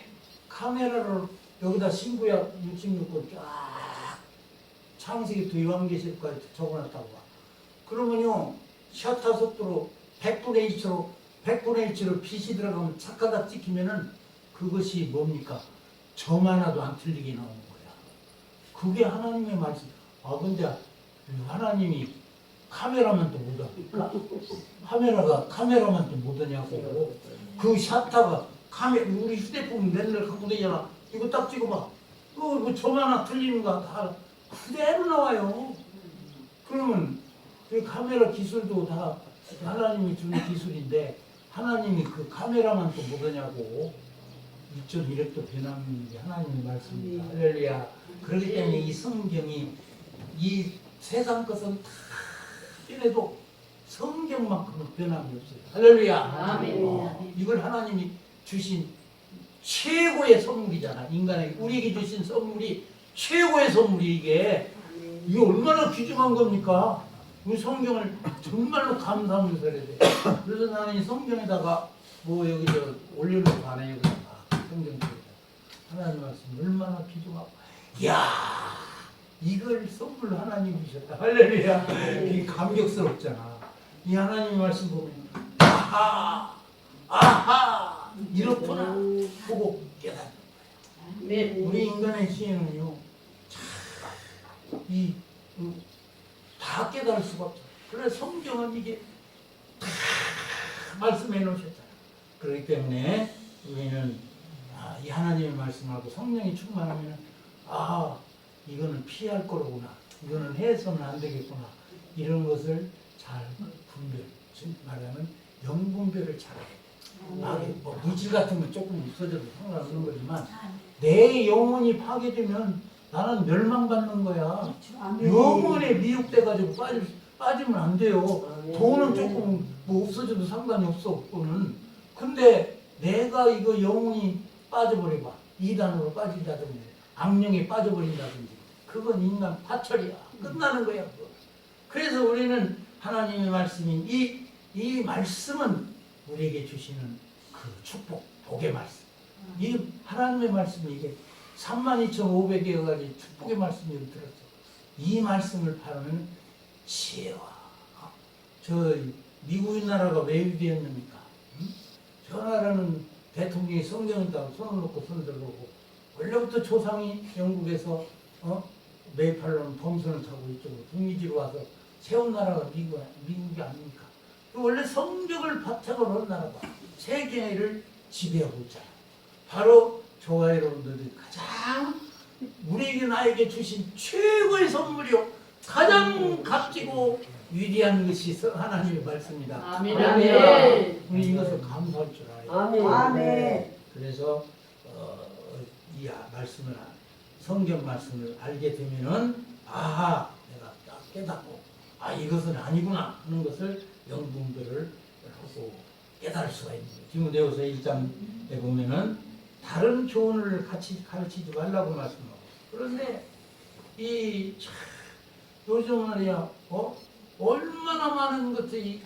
카메라로 여기다 신구약 66권 쫙 창세기부터 요한계시록까지 적어놨다고 봐. 그러면요, 셔터 속도로 100분의 1로 빛이 들어가면 착하다 찍히면은 그것이 뭡니까? 점 하나도 안 틀리게 나오는 거야. 그게 하나님의 말씀. 아, 근데 하나님이 카메라만도 못합니까? 카메라만도 못하냐고. 그 셔터가 우리 휴대폰 맨날 갖고 다니잖아. 이거 딱 찍어봐. 그 점 하나 틀리는 거 다 그대로 나와요. 그러면 그 카메라 기술도 다 하나님이 주는 기술인데 하나님이 그 카메라만도 못하냐고. 1.1도 변함이 하나님의 말씀입니다. 할렐루야. 그렇기 때문에 이 성경이 이 세상 것은 다 변해도 성경만큼은 변함이 없어요. 할렐루야. 아멘. 이걸 하나님이 주신 최고의 선물이잖아. 인간에게 우리에게 주신 선물이 최고의 선물이 이게 얼마나 귀중한 겁니까? 우리 성경을 정말로 감사하면서 해야 돼. 그래서 나는 이 성경에다가 뭐 여기 올려놓고 안 해요. 성경 속에다 하나님 말씀 얼마나 귀중하고, 이야, 이걸 선물로 하나님이 주셨다. 할렐루야. 이게 감격스럽잖아. 이 하나님 말씀 보면 아하 이렇구나 보고 깨닫는 거야. 우리 인간의 지혜는요, 다 깨달을 수가 없죠. 그래서 성경은 이게 다 말씀해 놓으셨잖아. 그렇기 때문에 우리는 이 하나님의 말씀하고 성령이 충만하면 이거는 피할 거로구나, 이거는 해서는 안 되겠구나, 이런 것을 잘 분별, 즉 말하면 영분별을 잘해야 돼. 뭐 물질 같은 건 조금 없어져도 상관없는 거지만 내 영혼이 파괴되면 나는 멸망받는 거야. 영혼에 미혹돼가지고 빠지면 안 돼요. 돈은 조금 뭐 없어져도 상관이 없어. 근데 내가 이거 영혼이 빠져버려봐. 이단으로 빠진다든지 악령에 빠져버린다든지 그건 인간 파철이야. 끝나는 거야. 그거. 그래서 우리는 하나님의 말씀인 이 말씀은 우리에게 주시는 그 축복, 복의 말씀. 이 하나님의 말씀이 이게 32,500여 가지 축복의 말씀을 들었어. 이 말씀을 바라는 지혜와 미국인 나라가 왜 위대했습니까? 저 나라는 대통령이 성경에다가 손을 놓고 손들고 원래부터 조상이 영국에서 메이팔론 범선을 타고 이쪽으로 북미지로 와서 세운 나라가 미국이 아닙니까? 원래 성경을 바탕으로 한 나라가 세계를 지배하고 있잖아. 바로 저와 여러분들이 가장 우리에게 나에게 주신 최고의 선물이요, 가장 값지고 위대한 것이 하나님의 말씀이다. 아멘. 아멘. 우리 이것을 감사할 줄 알아요. 아멘. 아멘. 그래서 이 말씀을, 성경 말씀을 알게 되면은 내가 딱 깨닫고 이것은 아니구나 하는 것을 영분별을 하고 깨달을 수가 있는 거예요. 디모데후서 1장에 보면은 다른 교훈을 같이 가르치지 말라고 말씀하고, 그런데 요즘 말이야 얼마나 많은 것들이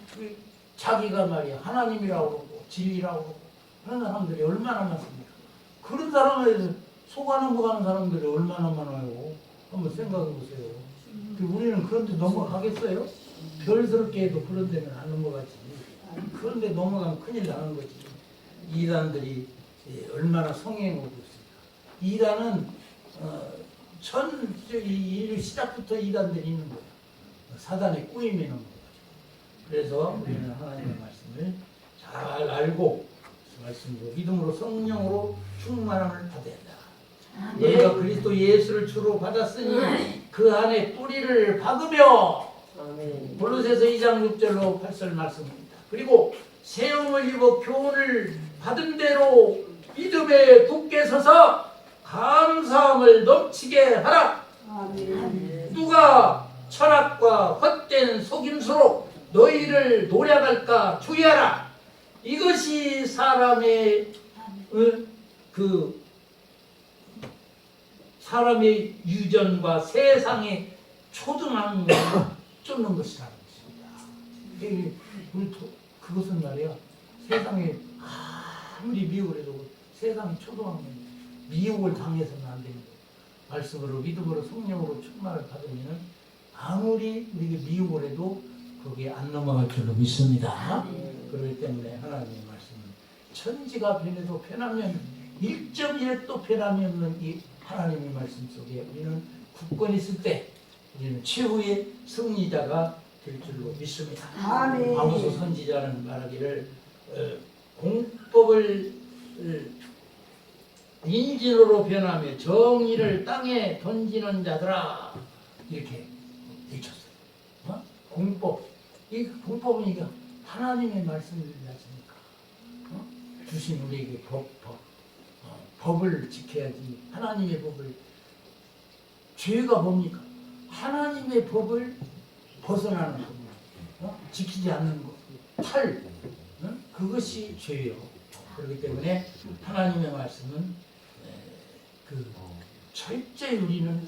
자기가 말이야 하나님이라고 그러고 진리라고 그러고 그런 사람들이 얼마나 많습니까? 그런 사람에 속아는 거 가는 사람들이 얼마나 많아요. 한번 생각해 보세요. 우리는 그런데 넘어가겠어요? 별스럽게 해도 그런 데는 안 넘어가지. 그런데 넘어가면 큰일 나는 거지. 이단들이 얼마나 성행하고 있습니까? 이단은 인류 시작부터 이단들이 있는 거예요. 사단의 꾸임에 있는 거죠. 그래서 우리는 하나님의 말씀을 잘 알고 말씀으로 믿음으로 성령으로 충만함을 받아야 한다. 너희가 그리스도 예수를 주로 받았으니 그 안에 뿌리를 박으며, 골로새서 2장 6절로 8절 말씀입니다. 그리고 세움을 입어 교훈을 받은 대로 믿음에 굳게 서서 감사함을 넘치게 하라. 아멘. 누가 철학과 헛된 속임수로 너희를 노략할까 주의하라. 이것이 사람의 사람의 유전과 세상의 초등학문을 쫓는 것이라는 것입니다. 그것은 말이야, 세상에 아무리 미혹을 해도 세상의 초등학문 미혹을 당해서는 안 되는 거예요. 말씀으로 믿음으로 성령으로 충만을 받으면 아무리 우리가 미혹을 해도 거기에 안 넘어갈 줄로 믿습니다. 그렇기 때문에 하나님의 말씀은 천지가 변해도 변하면 1.1도 변함이 없는 이 하나님의 말씀 속에 우리는 굳건히 있을 때 우리는 최후의 승리자가 될 줄로 믿습니다. 아멘. 아모스 선지자는 말하기를 공법을 인진으로 변하며 정의를 땅에 던지는 자들아 이렇게 외쳤어요. 공법, 이 공법은 이게 하나님의 말씀이지 않습니까? 주신 우리에게 법을 지켜야지. 하나님의 법을, 죄가 뭡니까? 하나님의 법을 벗어나는 겁니다. 지키지 않는 것, 그것이 죄예요. 그렇기 때문에 하나님의 말씀은 철저히 우리는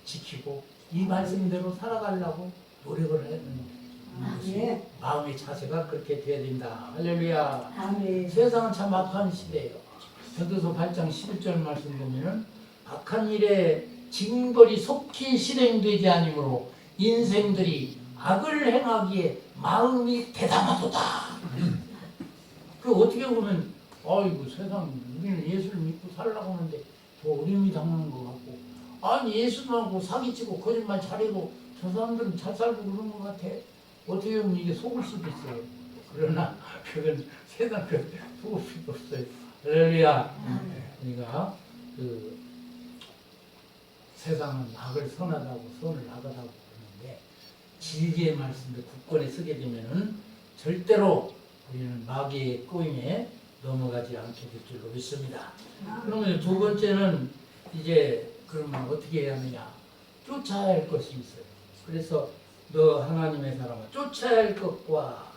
지키고 이 말씀대로 살아가려고 노력을 하는 것이 마음의 자세가 그렇게 되어야 된다. 할렐루야. 아멘. 세상은 참 악한 시대예요. 전도서 8장 11절 말씀 보면은 악한 일에 징벌이 속히 실행되지 아니므로 인생들이 악을 행하기에 마음이 대담하도다. 그 어떻게 보면 아이고 세상 우리는 예수를 믿고 살라고 하는데 더 어려움이 당하는 것 같고, 아니 예수님하고 사기치고 거짓말 잘해도 저 사람들은 잘 살고 그런 것 같아. 어떻게 보면 이게 속을 수도 있어요. 그러나 그건 세상 속을 수도 없어요. 할렐루야. 그러니까 세상은 악을 선하다고 선을 악하다고 그러는데 지혜의 말씀을 굳건히 쓰게 되면은 절대로 우리는 마귀의 꼬임에 넘어가지 않게 될 줄로 믿습니다. 그러면 두 번째는 이제 그러면 어떻게 해야 하느냐? 쫓아야 할 것이 있어요. 그래서 너 하나님의 사람아 쫓아야 할 것과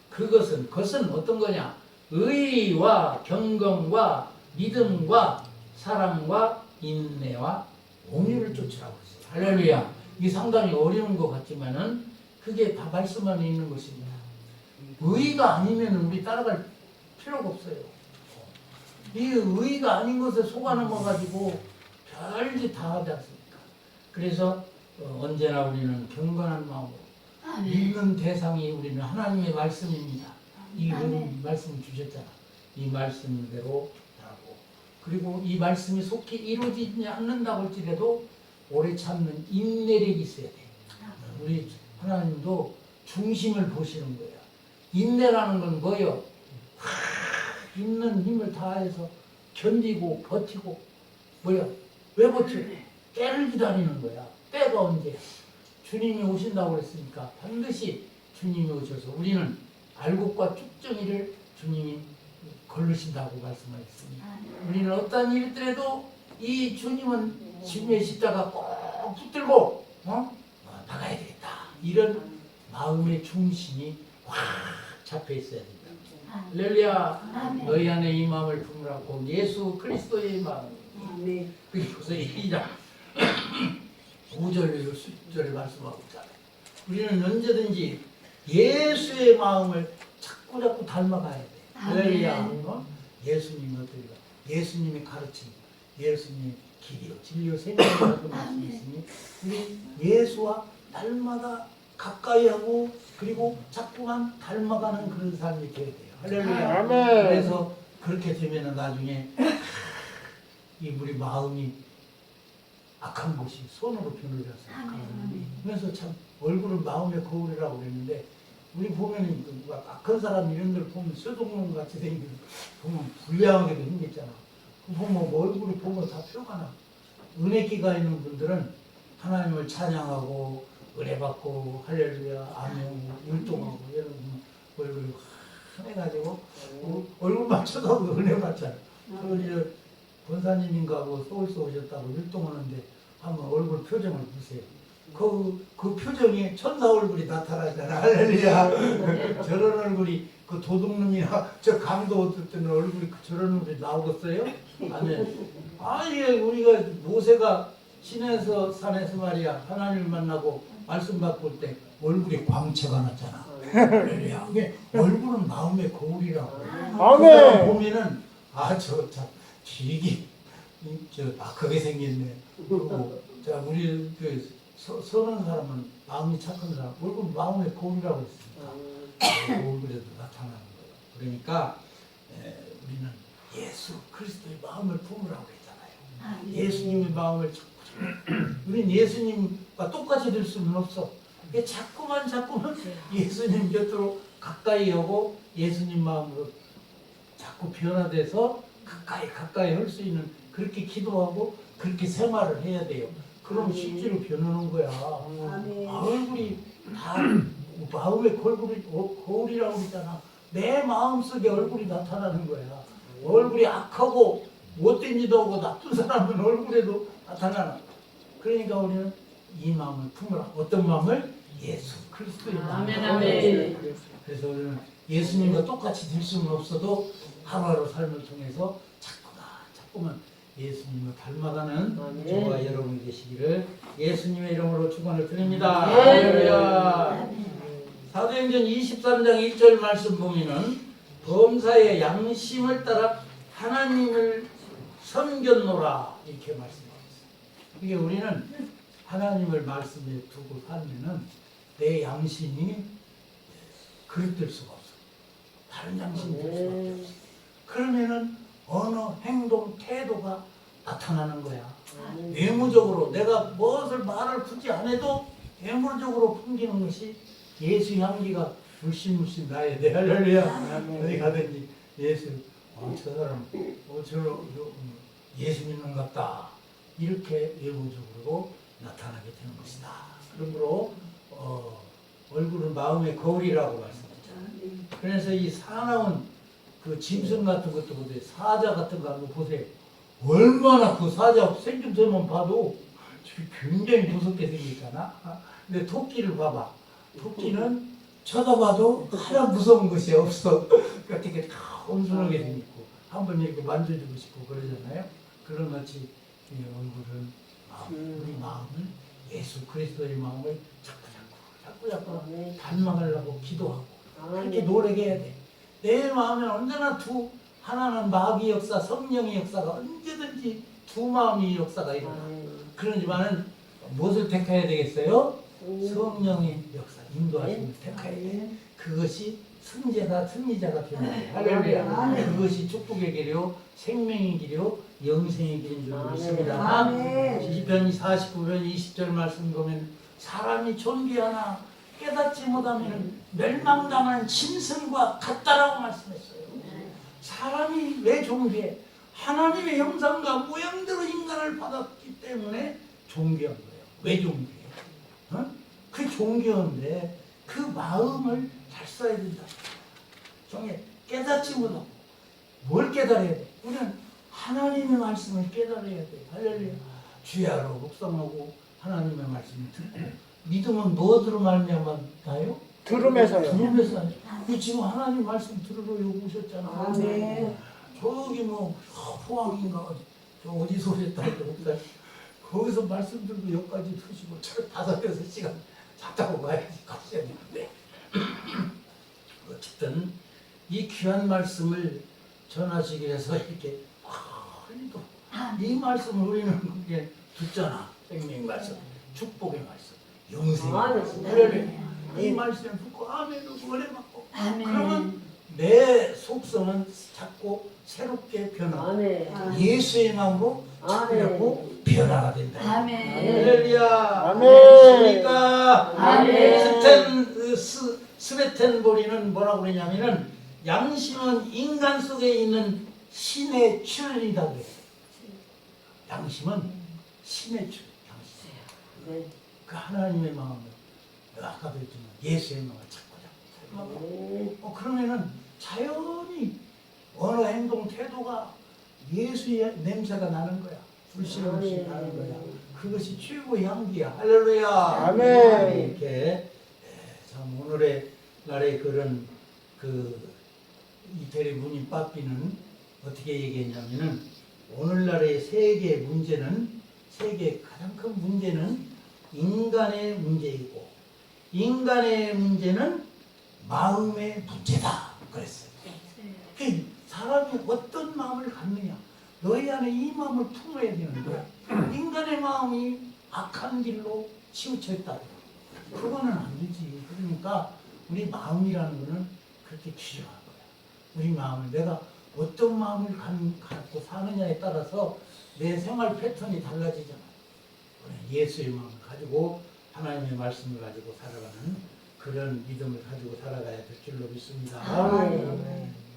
그것은 어떤 거냐? 의와 경건과 믿음과 사랑과 인내와 온유를 쫓으라고 했어요. 할렐루야. 이게 상당히 어려운 것 같지만은 그게 다 말씀 안에 있는 것입니다. 의가 아니면 우리 따라갈 필요가 없어요. 이 의가 아닌 것에 속아 넘어가지고 별짓 다 하지 않습니까? 그래서 언제나 우리는 경건한 마음으로 읽는 대상이 우리는 하나님의 말씀입니다. 이 말씀을 주셨잖아. 이 말씀대로 하고, 그리고 이 말씀이 속히 이루어지지 않는다고 할지라도 오래 참는 인내력이 있어야 돼. 우리 하나님도 중심을 보시는 거야. 인내라는 건 뭐요? 있는 힘을 다해서 견디고 버티고, 뭐야? 왜 버텨? 때를 기다리는 거야. 때가 언제? 주님이 오신다고 그랬으니까 반드시 주님이 오셔서 우리는 알곡과 쭉정이를 주님이 걸르신다고 말씀하셨습니다. 우리는 어떠한 일이 있더라도 이 주님은 지금의 십자가 꼭 붙들고 나가야 되겠다. 이런 마음의 중심이 확 잡혀 있어야 된다. 할렐루야. 너희 안에 이 마음을 품으라고 예수 그리스도의 마음. 그리고서 2장 5절 10절에 말씀하고 있잖아요. 우리는 언제든지 예수의 마음을 자꾸 닮아가야 돼. 할렐루야. 예수님이 어떻게 예수님의 가르침, 예수님의 길이요 진리요 생명이라고 말씀했으니 우리 예수와 날마다 가까이 하고 그리고 자꾸만 닮아가는 그런 삶이 되어야 돼요. 할렐루야. 아멘. 그래서 그렇게 되면 나중에 이 우리 마음이 악한 것이 손으로 변을 해서 그래서 참 얼굴은 마음의 거울이라고 그랬는데 우리 보면은 악한 사람 이런 들 보면 쇠동문 같이 생긴 보면 불량하게도 생겼잖아. 보면 뭐 얼굴이 보면 다 표가 나. 은혜기가 있는 분들은 하나님을 찬양하고 은혜 받고 할렐루야 아멘 율동하고 이런 얼굴이 환해가지고 얼굴만 쳐다보고 은혜 받잖아. 그 권사님인가 뭐 서울서 오셨다고 율동하는데 한번 얼굴 표정을 보세요. 그 표정이 천사 얼굴이 나타나잖아. 할렐루야. 저런 얼굴이 그 도둑놈이나 저 강도 얻을 때는 얼굴이 저런 얼굴이 나오겠어요? 아니. 아니 우리가 모세가 시내에서 산에서 말이야 하나님을 만나고 말씀 받고 올 때 얼굴이 광채가 났잖아. 할렐루야. 이게 얼굴은 마음의 거울이라고. 아멘. 보면은 저 참 되게 저 악하게 생겼네. 그리고 자 우리 그 선한 사람은 마음이 착한 사람 얼굴 마음의 거울이라고 했으니까 얼굴에도 나타나는 거예요. 그러니까 우리는 예수 그리스도의 마음을 품으라고 했잖아요. 예수님의 마음을 우린 예수님과 똑같이 될 수는 없어. 자꾸만 예수님 곁으로 가까이 오고 예수님 마음으로 자꾸 변화돼서 가까이 할 수 있는 그렇게 기도하고 그렇게 생활을 해야 돼요. 그럼 실제로 변하는 거야. 얼굴이 다 마음의 거울이라고 그러잖아. 내 마음속에 얼굴이 나타나는 거야. 얼굴이 악하고 못된 일도 하고 나쁜 사람은 얼굴에도 나타나는. 그러니까 우리는 이 마음을 품으라. 어떤 마음을? 예수 그리스도의 마음. 아멘. 그래서 우리는 예수님과 똑같이 될 수는 없어도 하루하루 삶을 통해서 자꾸만 예수님을 닮아가는 저와 여러분이 되시기를 예수님의 이름으로 축원을 드립니다. 할렐루야. 사도행전 23장 1절 말씀 보면은 범사의 양심을 따라 하나님을 섬겼노라 이렇게 말씀하고 있어요. 이게 우리는 하나님을 말씀에 두고 살면은 내 양심이 그릇될 수가 없어. 다른 양심이 될 수가 없어. 그러면은 어느 행동, 태도가 나타나는 거야. 외모적으로 내가 무엇을 말을 굳이 안 해도 외모적으로 풍기는 것이 예수 향기가 물씬 나야 돼. 할렐루야. 어디 가든지 예수, 저 사람, 예수 믿는 것 같다. 이렇게 외모적으로 나타나게 되는 것이다. 그러므로 얼굴은 마음의 거울이라고 말씀했잖아요. 그래서 이 사나운 그 짐승 같은 것도 보세요. 사자 같은 거 한번 보세요. 얼마나 그 사자 생김새만 봐도 굉장히 무섭게 생겼잖아. 근데 토끼를 봐봐. 토끼는 쳐다봐도 하나 무서운 것이 없어. 그러니까 되게 온순하게 생겼고 한번 이렇게 만져주고 싶고 그러잖아요. 그런 같이 이 얼굴은 우리 마음을 예수 그리스도의 마음을 자꾸 닮아가려고 기도하고 그렇게 노력해야 돼. 내 마음에 언제나 하나는 마귀 역사, 성령의 역사가 언제든지 두 마음의 역사가 일어나. 그러지만은 무엇을 택해야 되겠어요? 성령의 역사, 인도하심을 택해야 돼. 그것이 승리자가 되는 거예요. 할렐루야. 그것이 축복의 길이요, 생명의 길이요, 영생의 길인 줄 믿습니다. 시편 49편 20절 말씀 보면 사람이 존귀하나 깨닫지 못하면 멸망당하는 짐승과 같다라고 말씀했어요. 사람이 왜 존귀해? 하나님의 형상과 모양대로 인간을 받았기 때문에 존귀한 거예요. 왜 존귀해? 그 존귀한데 그 마음을 잘 써야 된다. 정말 깨닫지 못하고 뭘 깨달아야 돼? 우리는 하나님의 말씀을 깨달아야 돼. 할렐루야. 주야로 묵상하고 하나님의 말씀을 듣고 믿음은 무엇으로 말미암아요? 들으면서요. 들으면서. 지금 하나님 말씀 들으러 여기 오셨잖아. 아멘. 저기 포항인가 저 어디서 오셨다고 목사님. 거기서 말씀 들고 여기까지 드시고 저 5-6시간 잡다고 가야지 가시는데 어쨌든 이 귀한 말씀을 전하시기 위해서 이렇게 많이도 이 말씀을 우리는 그게 듣잖아. 생명의 말씀, 축복의 말씀, 영생의 말씀. 이 말씀을 듣고 아멘을 원해받고 그러면 내 속성은 자꾸 새롭게 변하고 예수의 마음으로 자꾸 변화가 된다. 할렐루야. 아멘. 스웨텐보리는 뭐라고 그러냐면은 양심은 인간 속에 있는 신의 출현이다 그래요. 양심은 신의 출현. 양심. 그 하나님의 마음을 아까도 했지만 예수의 마음을 자꾸 그러면은 자연히 어느 행동 태도가 예수의 냄새가 나는 거야. 불씨름없이 나는 거야. 그것이 최고의 향기야. 할렐루야. 아멘. 이렇게 참 오늘의 날의 그런 그 이태리 문인 빠삐는 어떻게 얘기했냐면은 오늘날의 세계 문제는 세계의 가장 큰 문제는 인간의 문제이고 인간의 문제는 마음의 문제다 그랬어요. 그 사람이 어떤 마음을 갖느냐 너희 안에 이 마음을 품어야 되는 거야. 인간의 마음이 악한 길로 치우쳐 있다. 그거는 안 되지. 그러니까 우리 마음이라는 거는 그렇게 중요한 거야. 우리 마음을 내가 어떤 마음을 갖고 사느냐에 따라서 내 생활 패턴이 달라지잖아. 예수의 마음을 가지고 하나님의 말씀을 가지고 살아가는 그런 믿음을 가지고 살아가야 될 줄로 믿습니다. 아멘.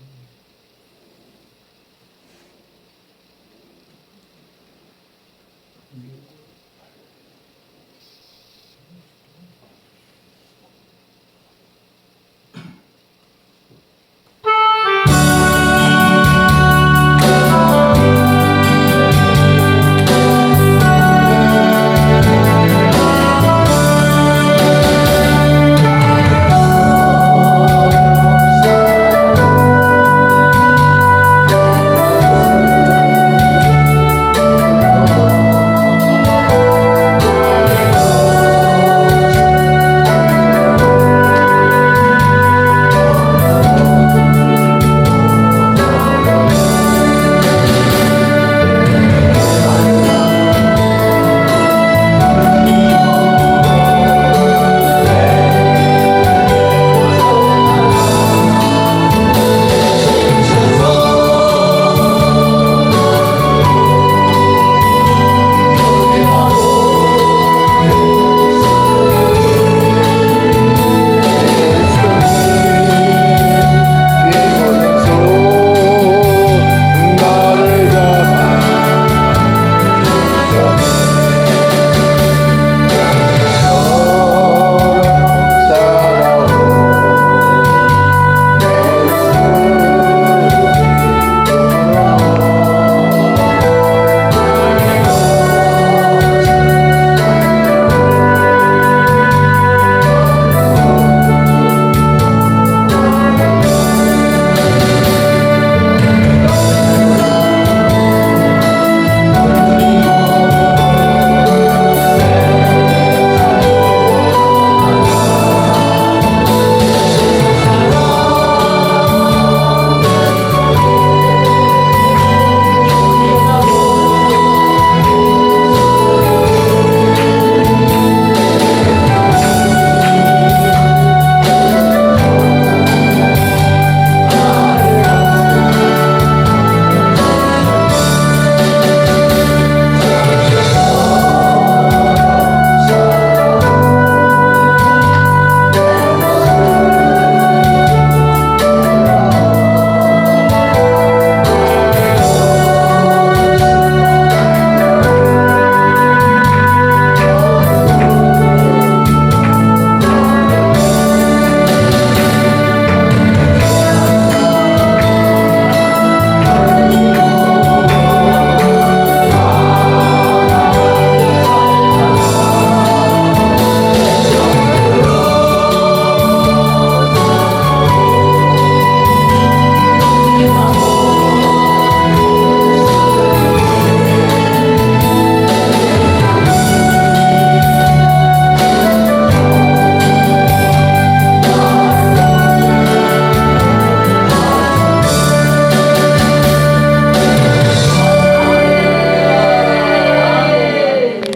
우리